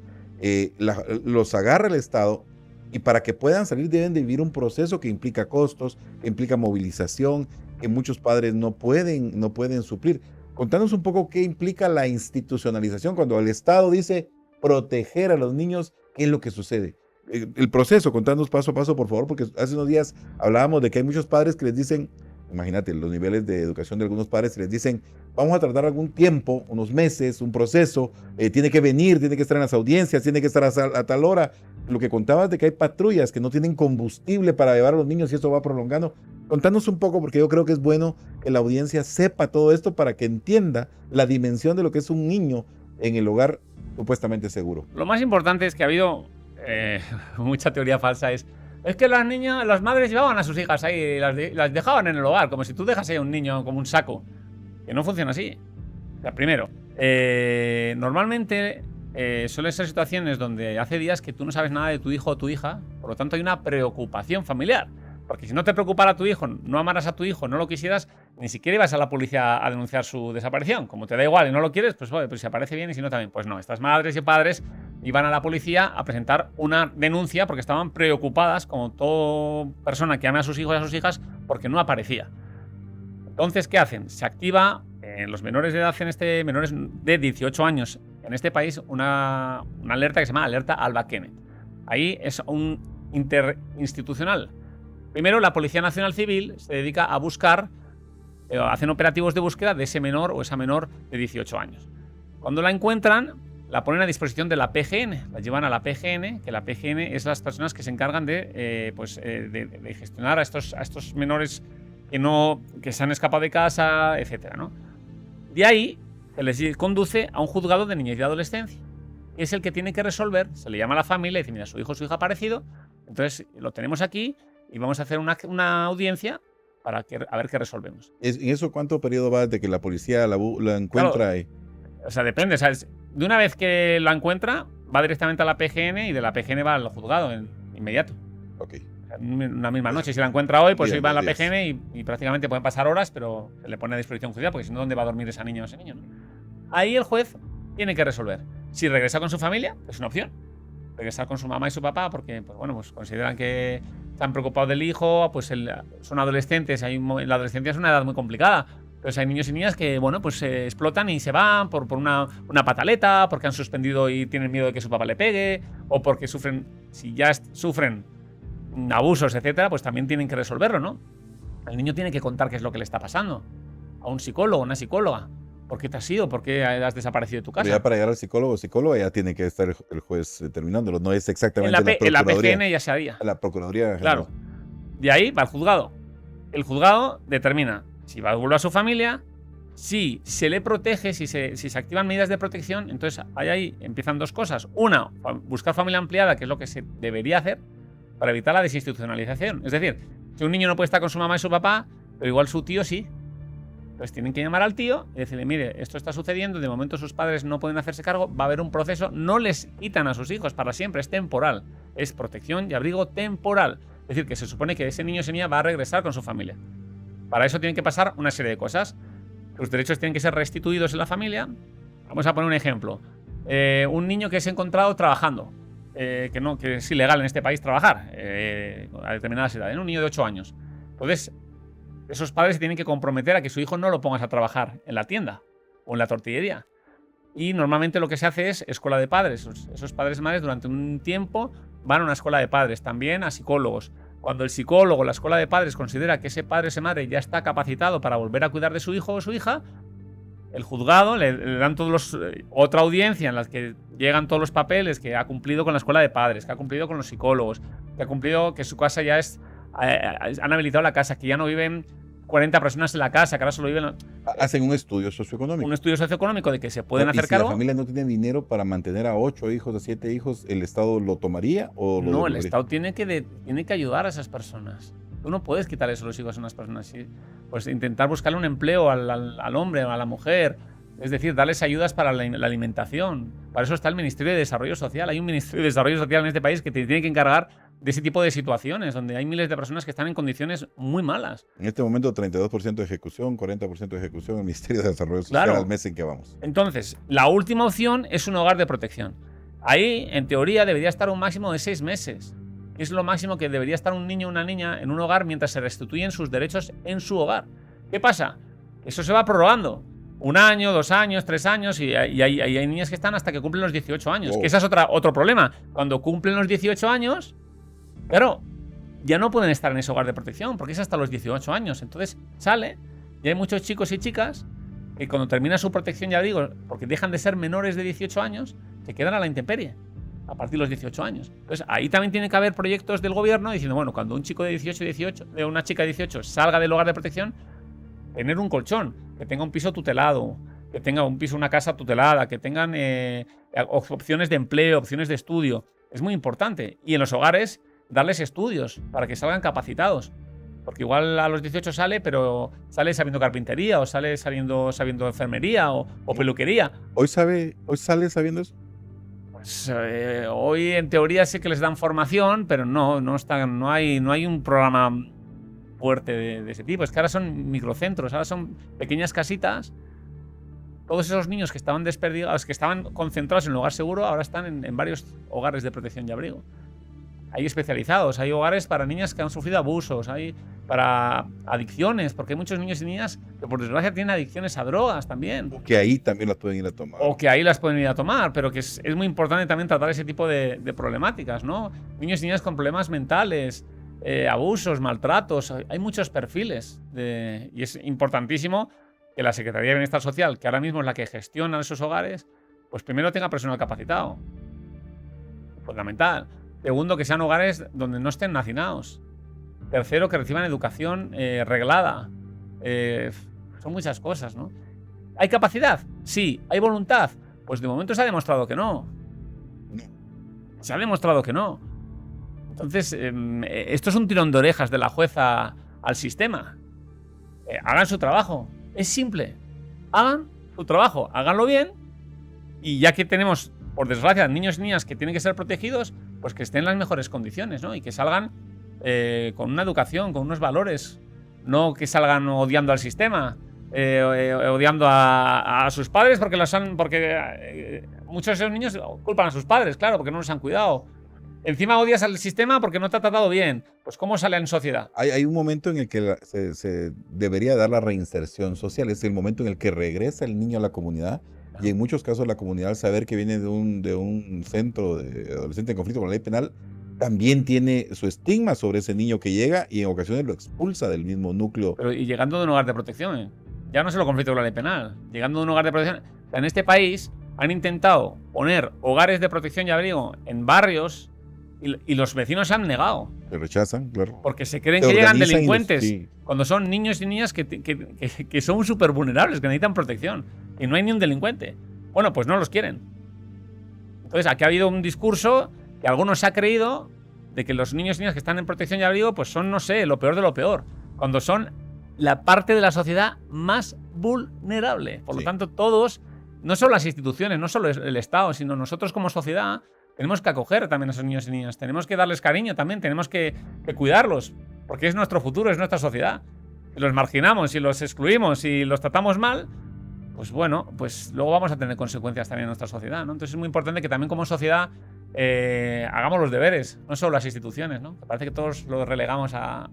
los agarra el Estado y para que puedan salir deben de vivir un proceso que implica costos, que implica movilización, que muchos padres no pueden suplir. Contanos un poco qué implica la institucionalización cuando el Estado dice proteger a los niños, ¿qué es lo que sucede? el proceso, contanos paso a paso, por favor, porque hace unos días hablábamos de que hay muchos padres que les dicen, imagínate, los niveles de educación de algunos padres les dicen, vamos a tardar algún tiempo, unos meses, un proceso, tiene que venir, tiene que estar en las audiencias, tiene que estar a tal hora. Lo que contabas de que hay patrullas que no tienen combustible para llevar a los niños y eso va prolongando. Contanos un poco, porque yo creo que es bueno que la audiencia sepa todo esto para que entienda la dimensión de lo que es un niño en el hogar supuestamente seguro. Lo más importante es que ha habido mucha teoría falsa. Es que las niñas, las madres llevaban a sus hijas ahí y las dejaban en el hogar, como si tú dejas ahí a un niño como un saco. Que no funciona así. O sea, primero, normalmente suelen ser situaciones donde hace días que tú no sabes nada de tu hijo o tu hija, por lo tanto hay una preocupación familiar. Porque si no te preocupara tu hijo, no amaras a tu hijo, no lo quisieras, ni siquiera ibas a la policía a denunciar su desaparición. Como te da igual y no lo quieres, pues, oye, pues si aparece bien y si no también. Pues no, estas madres y padres iban a la policía a presentar una denuncia porque estaban preocupadas, como toda persona que ame a sus hijos y a sus hijas, porque no aparecía. Entonces, ¿qué hacen? Se activa en los menores de edad, menores de 18 años en este país, una alerta que se llama Alerta Alba Kenneth. Ahí es un interinstitucional. Primero, la Policía Nacional Civil se dedica a buscar, hacen operativos de búsqueda de ese menor o esa menor de 18 años. Cuando la encuentran, la ponen a disposición de la PGN, la llevan a la PGN, que la PGN es las personas que se encargan de gestionar a estos menores que se han escapado de casa, etcétera, ¿no? De ahí se les conduce a un juzgado de niñez y adolescencia. Es el que tiene que resolver, se le llama a la familia y dice, mira, su hijo o su hija ha aparecido, entonces lo tenemos aquí y vamos a hacer una audiencia para a ver qué resolvemos. ¿En eso cuánto periodo va desde que la policía la encuentra? Claro, o sea, depende, ¿sabes? De una vez que la encuentra, va directamente a la PGN y de la PGN va al juzgado inmediato. Ok. Una misma noche. Si la encuentra hoy, pues hoy va a la PGN y prácticamente pueden pasar horas, pero se le pone a disposición judicial, porque si no, ¿dónde va a dormir esa niña o ese niño, ¿no? Ahí el juez tiene que resolver. Si regresa con su familia, es una opción. Regresar con su mamá y su papá, porque pues consideran que están preocupados del hijo, pues son adolescentes, la adolescencia es una edad muy complicada. Entonces hay niños y niñas que, bueno, pues se explotan y se van por una pataleta, porque han suspendido y tienen miedo de que su papá le pegue, o porque si ya sufren abusos, etcétera, pues también tienen que resolverlo, ¿no? El niño tiene que contar qué es lo que le está pasando a un psicólogo, una psicóloga. ¿Por qué te has ido? ¿Por qué has desaparecido de tu casa? Pero ya para llegar al psicólogo o psicóloga ya tiene que estar el juez determinándolo. No es exactamente en la PGN ya se haría. La Procuraduría. Claro. De ahí va al juzgado. El juzgado determina si va a devolver a su familia, si se le protege, si se activan medidas de protección. Entonces ahí empiezan dos cosas. Una, buscar familia ampliada, que es lo que se debería hacer para evitar la desinstitucionalización. Es decir, si un niño no puede estar con su mamá y su papá, pero igual su tío sí. Entonces tienen que llamar al tío y decirle, mire, esto está sucediendo, de momento sus padres no pueden hacerse cargo, va a haber un proceso, no les quitan a sus hijos para siempre, es temporal, es protección y abrigo temporal. Es decir, que se supone que ese niño o esa niña va a regresar con su familia. Para eso tienen que pasar una serie de cosas. Los derechos tienen que ser restituidos en la familia. Vamos a poner un ejemplo. Un niño que es encontrado trabajando, que es ilegal en este país trabajar a determinadas edades, un niño de 8 años. Entonces, esos padres se tienen que comprometer a que su hijo no lo pongas a trabajar en la tienda o en la tortillería. Y normalmente lo que se hace es escuela de padres. Esos padres y madres durante un tiempo van a una escuela de padres, también a psicólogos. Cuando el psicólogo, la escuela de padres, considera que ese padre o esa madre ya está capacitado para volver a cuidar de su hijo o su hija, el juzgado le dan otra audiencia en la que llegan todos los papeles, que ha cumplido con la escuela de padres, que ha cumplido con los psicólogos, que ha cumplido que su casa ya han habilitado la casa, que ya no viven 40 personas en la casa, que ahora solo viven... Hacen un estudio socioeconómico. Un estudio socioeconómico de que se pueden hacer si cargo. Si la familia no tiene dinero para mantener a 8 hijos, a 7 hijos, ¿el Estado lo tomaría o lo No, el Estado tiene que ayudar a esas personas. Tú no puedes quitar eso a los hijos a unas personas. ¿Sí? Pues intentar buscarle un empleo al hombre o a la mujer. Es decir, darles ayudas para la alimentación. Para eso está el Ministerio de Desarrollo Social. Hay un Ministerio de Desarrollo Social en este país que tiene que encargar de ese tipo de situaciones, donde hay miles de personas que están en condiciones muy malas. En este momento, 32% de ejecución, 40% de ejecución en el Ministerio de Desarrollo Social al mes en que vamos. Entonces, la última opción es un hogar de protección. Ahí, en teoría, debería estar un máximo de 6 meses. Es lo máximo que debería estar un niño o una niña en un hogar mientras se restituyen sus derechos en su hogar. ¿Qué pasa? Eso se va prorrogando. 1 año, 2 años, 3 años, y hay niñas que están hasta que cumplen los 18 años. Oh. Que ese es otro problema. Cuando cumplen los 18 años, claro, ya no pueden estar en ese hogar de protección, porque es hasta los 18 años. Entonces sale, y hay muchos chicos y chicas que cuando termina su protección y abrigo, porque dejan de ser menores de 18 años, se quedan a la intemperie a partir de los 18 años. Entonces ahí también tiene que haber proyectos del gobierno diciendo, bueno, cuando un chico de 18, de una chica de 18 salga del hogar de protección, tener un colchón, que tenga un piso tutelado, que tenga un piso, una casa tutelada, que tengan opciones de empleo, opciones de estudio. Es muy importante. Y en los hogares, darles estudios para que salgan capacitados. Porque igual a los 18 sale, pero sale sabiendo carpintería, o sale sabiendo enfermería o peluquería. ¿Hoy sale sabiendo eso? Pues hoy en teoría sí que les dan formación, pero no hay un programa fuerte de ese tipo. Es que ahora son microcentros, ahora son pequeñas casitas. Todos esos niños que estaban desperdigados, que estaban concentrados en el hogar seguro, ahora están en varios hogares de protección y abrigo. Hay especializados, hay hogares para niñas que han sufrido abusos, hay para adicciones, porque hay muchos niños y niñas que por desgracia tienen adicciones a drogas también. O que ahí también las pueden ir a tomar. O que ahí las pueden ir a tomar, pero que es muy importante también tratar ese tipo de problemáticas, ¿no? Niños y niñas con problemas mentales, abusos, maltratos, hay muchos perfiles. Y es importantísimo que la Secretaría de Bienestar Social, que ahora mismo es la que gestiona esos hogares, pues primero tenga personal capacitado. Fundamental. Segundo, que sean hogares donde no estén hacinados. Tercero, que reciban educación reglada. Son muchas cosas, ¿no? ¿Hay capacidad? Sí. ¿Hay voluntad? Pues de momento se ha demostrado que no. Se ha demostrado que no. Entonces, esto es un tirón de orejas de la jueza al sistema. Hagan su trabajo. Es simple. Hagan su trabajo. Háganlo bien. Y ya que tenemos, por desgracia, niños y niñas que tienen que ser protegidos, pues que estén en las mejores condiciones, ¿no? Y que salgan con una educación, con unos valores. No que salgan odiando al sistema, odiando a sus padres porque muchos de esos niños culpan a sus padres, claro, porque no los han cuidado. Encima odias al sistema porque no te ha tratado bien. Pues ¿cómo sale en sociedad? Hay un momento en el que se debería dar la reinserción social. Es el momento en el que regresa el niño a la comunidad. Y en muchos casos la comunidad, al saber que viene de un centro de adolescente en conflicto con la ley penal, también tiene su estigma sobre ese niño que llega y en ocasiones lo expulsa del mismo núcleo. Pero y llegando de un hogar de protección, ya no solo conflicto con la ley penal, llegando de un hogar de protección. O sea, en este país han intentado poner hogares de protección y abrigo en barrios y los vecinos se han negado. Se rechazan, claro. Porque se creen que llegan delincuentes sí. Cuando son niños y niñas que son súper vulnerables, que necesitan protección. Y no hay ni un delincuente. Bueno, pues no los quieren. Entonces, aquí ha habido un discurso que algunos se ha creído de que los niños y niñas que están en protección y abrigo pues son, no sé, lo peor de lo peor. Cuando son la parte de la sociedad más vulnerable. Por lo tanto, todos, no solo las instituciones, no solo el Estado, sino nosotros como sociedad, tenemos que acoger también a esos niños y niñas. Tenemos que darles cariño también, tenemos que cuidarlos, porque es nuestro futuro, es nuestra sociedad. Si los marginamos, si los excluimos, si los tratamos mal, pues bueno, pues luego vamos a tener consecuencias también en nuestra sociedad, ¿no? Entonces es muy importante que también como sociedad hagamos los deberes, no solo las instituciones, ¿no? Parece que todos lo relegamos a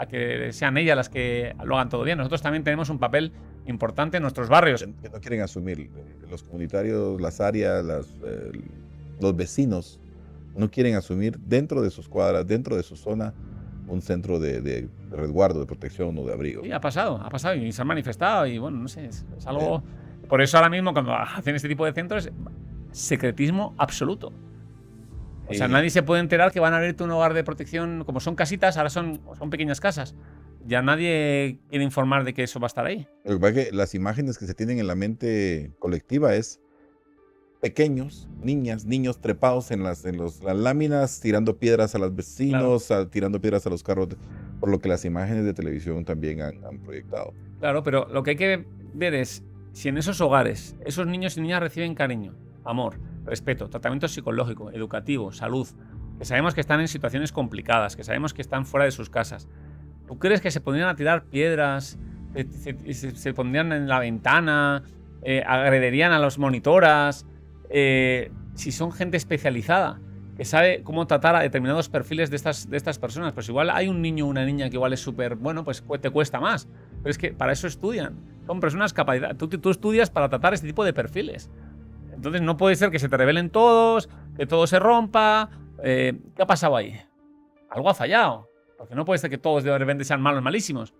que sean ellas las que lo hagan todo bien. Nosotros también tenemos un papel importante en nuestros barrios. Que no quieren asumir. Los comunitarios, las áreas, los vecinos no quieren asumir dentro de sus cuadras, dentro de su zona, un centro de resguardo, de protección o de abrigo. Sí, ha pasado y se han manifestado y bueno, no sé, es algo... Por eso ahora mismo cuando hacen este tipo de centros, secretismo absoluto. O sea, nadie se puede enterar que van a abrirte un hogar de protección, como son casitas, ahora son pequeñas casas. Ya nadie quiere informar de que eso va a estar ahí. Lo que pasa es que las imágenes que se tienen en la mente colectiva es pequeños, niños trepados en las láminas, tirando piedras a los vecinos, tirando piedras a los carros, por lo que las imágenes de televisión también han proyectado. Claro, pero lo que hay que ver es si en esos hogares esos niños y niñas reciben cariño, amor, respeto, tratamiento psicológico, educativo, salud, que sabemos que están en situaciones complicadas, que sabemos que están fuera de sus casas. ¿Tú crees que se pondrían a tirar piedras, se pondrían en la ventana, agrederían a las monitoras? Si son gente especializada que sabe cómo tratar a determinados perfiles de estas personas, pues igual hay un niño o una niña que igual es súper, bueno, pues te cuesta más. Pero es que para eso estudian. Son personas capacidad. Tú estudias para tratar este tipo de perfiles. Entonces no puede ser que se te revelen todos, que todo se rompa. ¿Qué ha pasado ahí? Algo ha fallado. Porque no puede ser que todos de repente sean malos, malísimos.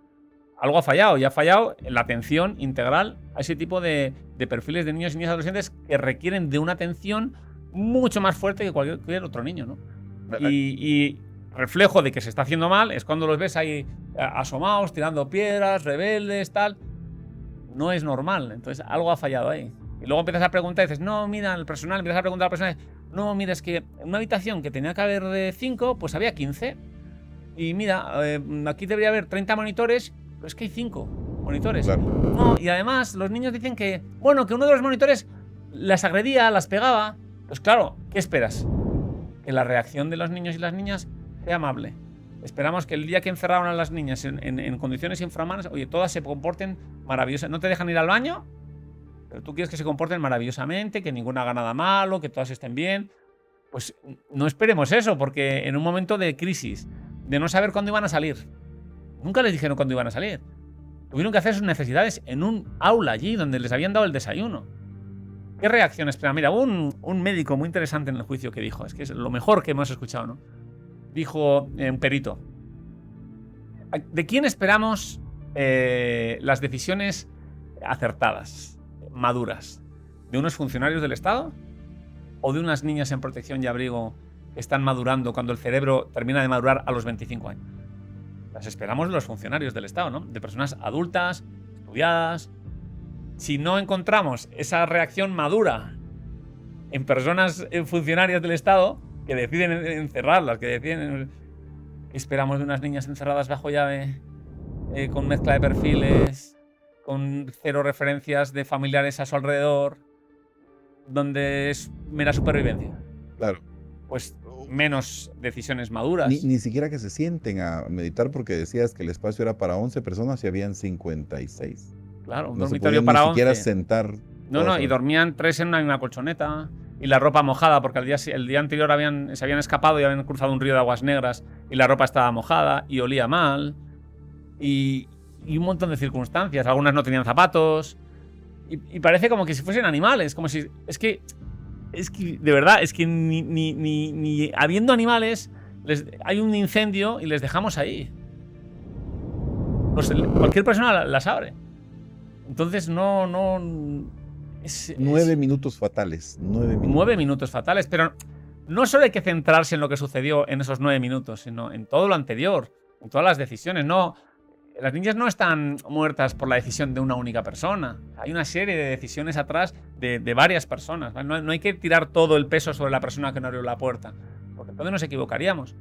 Algo ha fallado, y ha fallado en la atención integral a ese tipo de perfiles de niños y niñas adolescentes que requieren de una atención mucho más fuerte que cualquier otro niño, ¿no? Y reflejo de que se está haciendo mal es cuando los ves ahí asomados, tirando piedras, rebeldes, tal. No es normal, entonces algo ha fallado ahí. Y luego empiezas a preguntar y dices, no, mira, el personal, empiezas a preguntar al personal, no, mira, es que en una habitación que tenía que haber de 5, pues había 15. Y mira, aquí debería haber 30 monitores, pero es que hay 5 monitores. Claro. No, y además los niños dicen que, bueno, que uno de los monitores las agredía, las pegaba. Pues claro, ¿qué esperas? Que la reacción de los niños y las niñas sea amable. Esperamos que el día que encerraron a las niñas en condiciones infrahumanas, oye, todas se comporten maravillosamente. No te dejan ir al baño, pero tú quieres que se comporten maravillosamente, que ninguna haga nada malo, que todas estén bien. Pues no esperemos eso, porque en un momento de crisis, de no saber cuándo iban a salir, nunca les dijeron cuándo iban a salir. Tuvieron que hacer sus necesidades en un aula allí donde les habían dado el desayuno. ¿Qué reacción esperan? Mira, hubo un médico muy interesante en el juicio que dijo, es que es lo mejor que hemos escuchado, ¿no? Dijo un perito, ¿de quién esperamos las decisiones acertadas, maduras? ¿De unos funcionarios del Estado o de unas niñas en protección y abrigo que están madurando cuando el cerebro termina de madurar a los 25 años? Las esperamos de los funcionarios del Estado, ¿no? De personas adultas, estudiadas. Si no encontramos esa reacción madura en personas funcionarias del Estado que deciden encerrarlas, que deciden... ¿Qué esperamos de unas niñas encerradas bajo llave, con mezcla de perfiles, con 0 referencias de familiares a su alrededor, donde es mera supervivencia? Claro. Pues menos decisiones maduras. Ni siquiera que se sienten a meditar, porque decías que el espacio era para 11 personas y habían 56. Claro, un No se dormitorio podían para ni 11. siquiera sentar. No, y dormían 3 en una colchoneta. Y la ropa mojada, porque el día anterior se habían escapado y habían cruzado un río de aguas negras y la ropa estaba mojada y olía mal. Y un montón de circunstancias. Algunas no tenían zapatos. Y parece como que si fuesen animales. Como si... Es que de verdad, es que ni habiendo animales, hay un incendio y les dejamos ahí. Pues cualquier persona las abre. Entonces no... 9 minutos fatales. 9 minutos. 9 minutos fatales, pero no solo hay que centrarse en lo que sucedió en esos 9 minutos, sino en todo lo anterior, en todas las decisiones. No, las niñas no están muertas por la decisión de una única persona. Hay una serie de decisiones atrás de varias personas. ¿Vale? No hay que tirar todo el peso sobre la persona que no abrió la puerta, porque entonces nos equivocaríamos.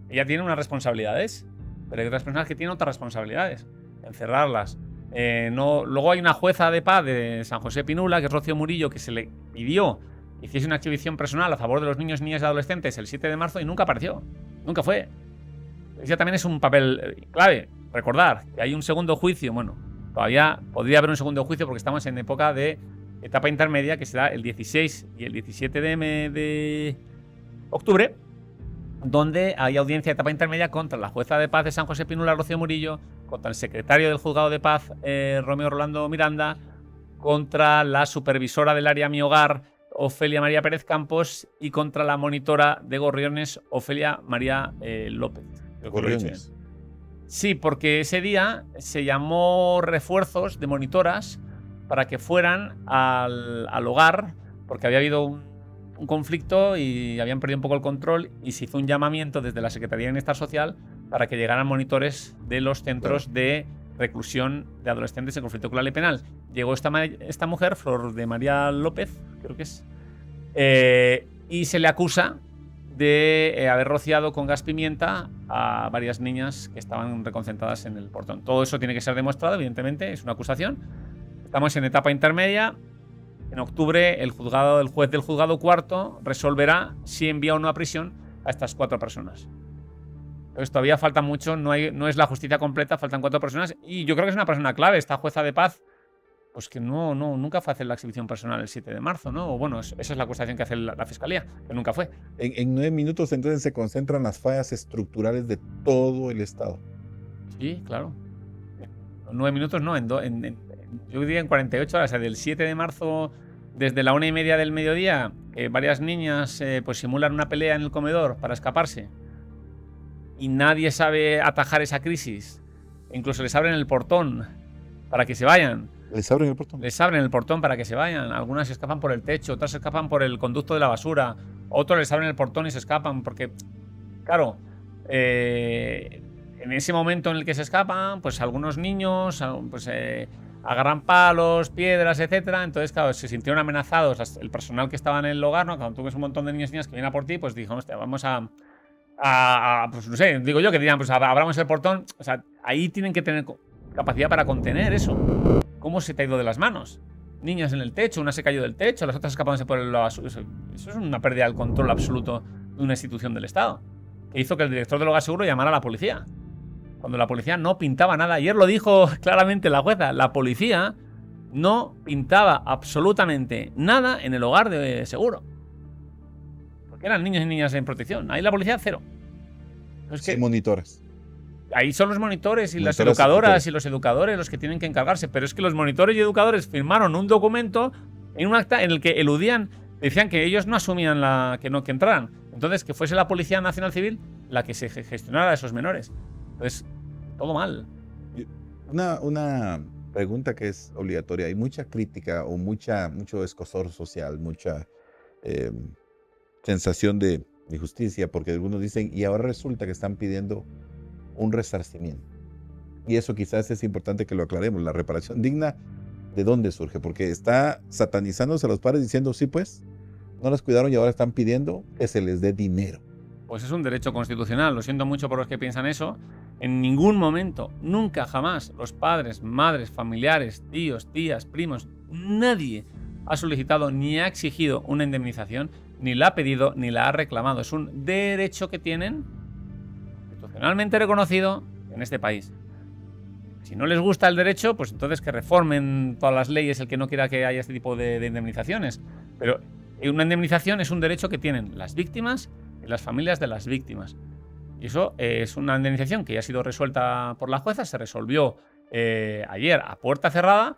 Ella tiene unas responsabilidades, pero hay otras personas que tienen otras responsabilidades. Encerrarlas. Luego hay una jueza de paz de San José Pinula, que es Rocío Murillo, que se le pidió que hiciese una exhibición personal a favor de los niños, niñas y adolescentes el 7 de marzo y nunca apareció. Nunca fue. Ese también es un papel clave. Recordar que hay un segundo juicio. Bueno, todavía podría haber un segundo juicio porque estamos en época de etapa intermedia que será el 16 y el 17 de octubre, donde hay audiencia de etapa intermedia contra la jueza de paz de San José Pinula, Rocío Murillo, contra el secretario del juzgado de paz, Romeo Rolando Miranda, contra la supervisora del área Mi Hogar, Ofelia María Pérez Campos, y contra la monitora de Gorriones, Ofelia María López. Gorriones. Sí, porque ese día se llamó refuerzos de monitoras para que fueran al hogar, porque había habido un conflicto y habían perdido un poco el control, y se hizo un llamamiento desde la Secretaría de Bienestar Social para que llegaran monitores de los centros de reclusión de adolescentes en conflicto con la ley penal. Llegó esta mujer, Flor de María López, creo que es, y se le acusa de haber rociado con gas pimienta a varias niñas que estaban reconcentradas en el portón. Todo eso tiene que ser demostrado, evidentemente, es una acusación. Estamos en etapa intermedia. En octubre, el juez del juzgado cuarto resolverá si envía o no a prisión a estas 4 personas. Entonces todavía falta mucho, no es la justicia completa, faltan 4 personas, y yo creo que es una persona clave, esta jueza de paz, pues que nunca fue a hacer la exhibición personal el 7 de marzo, ¿no? O bueno, esa es la acusación que hace la fiscalía, que nunca fue. En 9 minutos entonces se concentran las fallas estructurales de todo el Estado. Sí, claro. 9 minutos no, yo diría en 48 horas, o sea, del 7 de marzo, desde la 1:30 del mediodía, varias niñas pues simulan una pelea en el comedor para escaparse y nadie sabe atajar esa crisis. Incluso les abren el portón para que se vayan. ¿Les abren el portón? Les abren el portón para que se vayan. Algunas se escapan por el techo, otras se escapan por el conducto de la basura, otros les abren el portón y se escapan porque, claro, en ese momento en el que se escapan, pues algunos niños pues, agarran palos, piedras, etcétera. Entonces, claro, se sintieron amenazados el personal que estaba en el hogar, ¿no? Cuando tú ves un montón de niños y niñas que vienen a por ti, pues dijo, hostia, vamos pues no sé, digo yo que dirían, pues abramos el portón. O sea, ahí tienen que tener capacidad para contener eso. ¿Cómo se te ha ido de las manos? Niñas en el techo, una se cayó del techo, las otras escapándose por la basura. Eso es una pérdida del control absoluto de una institución del Estado, que hizo que el director del hogar seguro llamara a la policía, cuando la policía no pintaba nada. Ayer lo dijo claramente la jueza, la policía no pintaba absolutamente nada en el hogar de seguro, porque eran niños y niñas en protección. Ahí la policía cero. Es que Sin monitores. ahí son los monitores y las Monitores, educadoras y los educadores los que tienen que encargarse, pero es que los monitores y educadores firmaron un documento en un acta en el que eludían, decían que ellos no asumían que entraran. Entonces, que fuese la Policía Nacional Civil la que se gestionara a esos menores. Entonces, todo mal. Una pregunta que es obligatoria. Hay mucha crítica o mucho escozor social, mucha sensación de justicia, porque algunos dicen, y ahora resulta que están pidiendo un resarcimiento. Y eso quizás es importante que lo aclaremos. La reparación digna, ¿de dónde surge? Porque está satanizándose a los padres diciendo, sí, pues, no las cuidaron y ahora están pidiendo que se les dé dinero. Pues es un derecho constitucional. Lo siento mucho por los que piensan eso. En ningún momento, nunca, jamás, los padres, madres, familiares, tíos, tías, primos, nadie ha solicitado ni ha exigido una indemnización, ni la ha pedido, ni la ha reclamado. Es un derecho que tienen constitucionalmente reconocido en este país. Si no les gusta el derecho, pues entonces que reformen todas las leyes el que no quiera que haya este tipo de indemnizaciones. Pero una indemnización es un derecho que tienen las víctimas y las familias de las víctimas. Y eso es una indemnización que ya ha sido resuelta por la jueza, se resolvió ayer a puerta cerrada,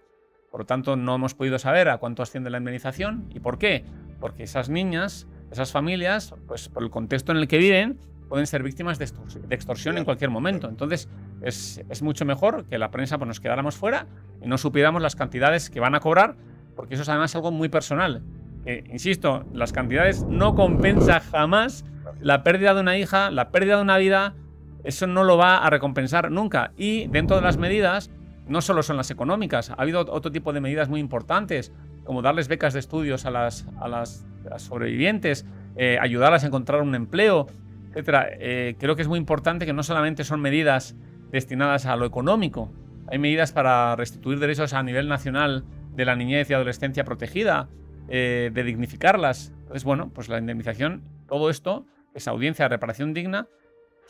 por lo tanto no hemos podido saber a cuánto asciende la indemnización. ¿Y por qué? Porque esas niñas, esas familias, pues por el contexto en el que viven, pueden ser víctimas de extorsión en cualquier momento. Entonces es mucho mejor que la prensa pues, nos quedáramos fuera y no supiéramos las cantidades que van a cobrar, porque eso es además algo muy personal. Insisto, las cantidades no compensan jamás la pérdida de una hija, la pérdida de una vida. Eso no lo va a recompensar nunca. Y dentro de las medidas, no solo son las económicas, ha habido otro tipo de medidas muy importantes, como darles becas de estudios a las sobrevivientes, ayudarlas a encontrar un empleo, etcétera. Creo que es muy importante que no solamente son medidas destinadas a lo económico, hay medidas para restituir derechos a nivel nacional de la niñez y adolescencia protegida, de dignificarlas. Entonces, bueno, pues la indemnización, todo esto, esa audiencia de reparación digna,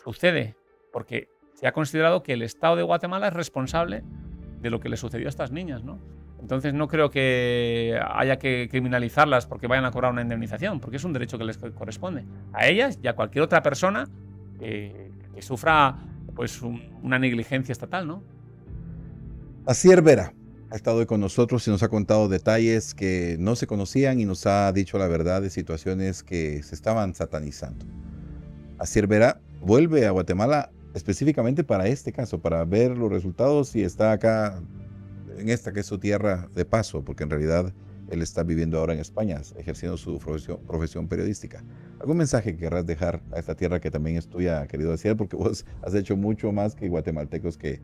sucede porque se ha considerado que el Estado de Guatemala es responsable de lo que le sucedió a estas niñas, ¿no? Entonces no creo que haya que criminalizarlas porque vayan a cobrar una indemnización, porque es un derecho que les corresponde a ellas y a cualquier otra persona que sufra pues una negligencia estatal, ¿no? Asier Vera ha estado hoy con nosotros y nos ha contado detalles que no se conocían y nos ha dicho la verdad de situaciones que se estaban satanizando. Asier Vera vuelve a Guatemala específicamente para este caso, para ver los resultados y está acá en esta que es su tierra de paso, porque en realidad él está viviendo ahora en España, ejerciendo su profesión periodística. ¿Algún mensaje que querrás dejar a esta tierra que también es tuya, querido Asier? Porque vos has hecho mucho más que guatemaltecos que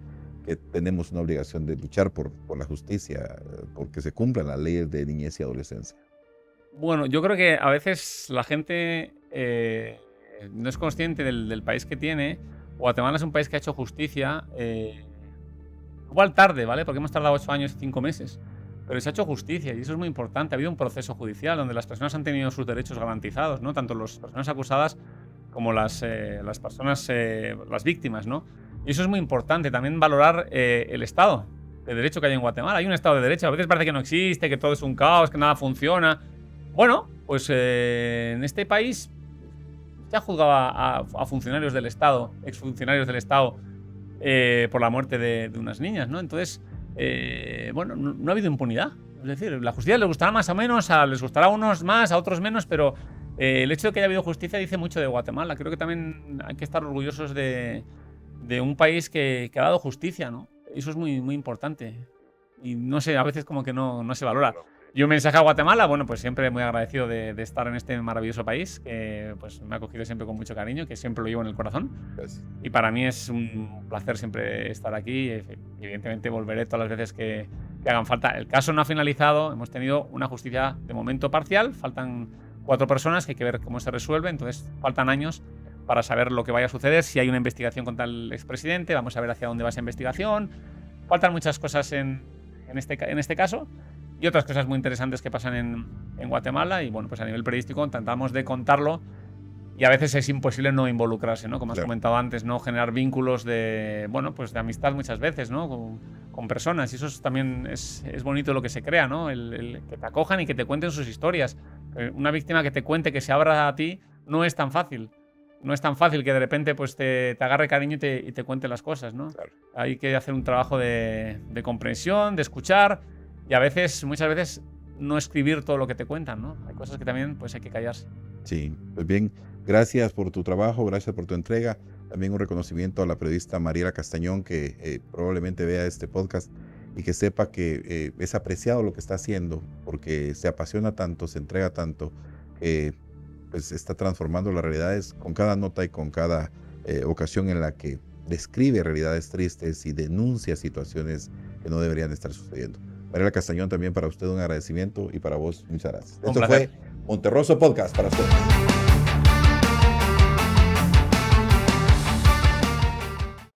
tenemos una obligación de luchar por la justicia, porque se cumplan las leyes de niñez y adolescencia. Bueno, yo creo que a veces la gente no es consciente del país que tiene. Guatemala es un país que ha hecho justicia, igual tarde, ¿vale? Porque hemos tardado 8 años y 5 meses, pero se ha hecho justicia y eso es muy importante. Ha habido un proceso judicial donde las personas han tenido sus derechos garantizados, ¿no? Tanto las personas acusadas como las personas, las víctimas, ¿no? Y eso es muy importante, también valorar el Estado de Derecho que hay en Guatemala. Hay un Estado de Derecho, a veces parece que no existe, que todo es un caos, que nada funciona. Bueno, pues en este país se ha juzgado a funcionarios del Estado, exfuncionarios del Estado, por la muerte de unas niñas, ¿no? Entonces, bueno, no ha habido impunidad. Es decir, la justicia les gustará más o menos, les gustará a unos más, a otros menos, pero el hecho de que haya habido justicia dice mucho de Guatemala. Creo que también hay que estar orgullosos de un país que ha dado justicia, ¿no? Eso es muy, muy importante. Y no sé, a veces como que no se valora. Y un mensaje a Guatemala, bueno, pues siempre muy agradecido de estar en este maravilloso país, que pues me ha acogido siempre con mucho cariño, que siempre lo llevo en el corazón. Gracias. Y para mí es un placer siempre estar aquí. Evidentemente volveré todas las veces que hagan falta. El caso no ha finalizado, hemos tenido una justicia de momento parcial, faltan 4 personas que hay que ver cómo se resuelve, entonces faltan años para saber lo que vaya a suceder, si hay una investigación contra el expresidente, vamos a ver hacia dónde va esa investigación. Faltan muchas cosas en este caso y otras cosas muy interesantes que pasan en Guatemala, y bueno, pues a nivel periodístico tratamos de contarlo y a veces es imposible no involucrarse, ¿no? Como has comentado antes, no generar vínculos de, bueno, pues de amistad muchas veces, ¿no? Con personas, y eso también es bonito lo que se crea, ¿no? El que te acojan y que te cuenten sus historias. Una víctima que te cuente, que se abra a ti, no es tan fácil. No es tan fácil que de repente pues te agarre cariño y te cuente las cosas, ¿no? Claro. Hay que hacer un trabajo de comprensión, de escuchar, y a veces, muchas veces, no escribir todo lo que te cuentan, ¿no? Hay cosas que también pues hay que callarse. Sí, pues bien, gracias por tu trabajo, gracias por tu entrega. También un reconocimiento a la periodista Mariela Castañón, que probablemente vea este podcast y que sepa que es apreciado lo que está haciendo, porque se apasiona tanto, se entrega tanto, que pues está transformando las realidades con cada nota y con cada ocasión en la que describe realidades tristes y denuncia situaciones que no deberían estar sucediendo. Mariela Castañón, también para usted un agradecimiento, y para vos muchas gracias. Esto fue Monterroso Podcast para ustedes.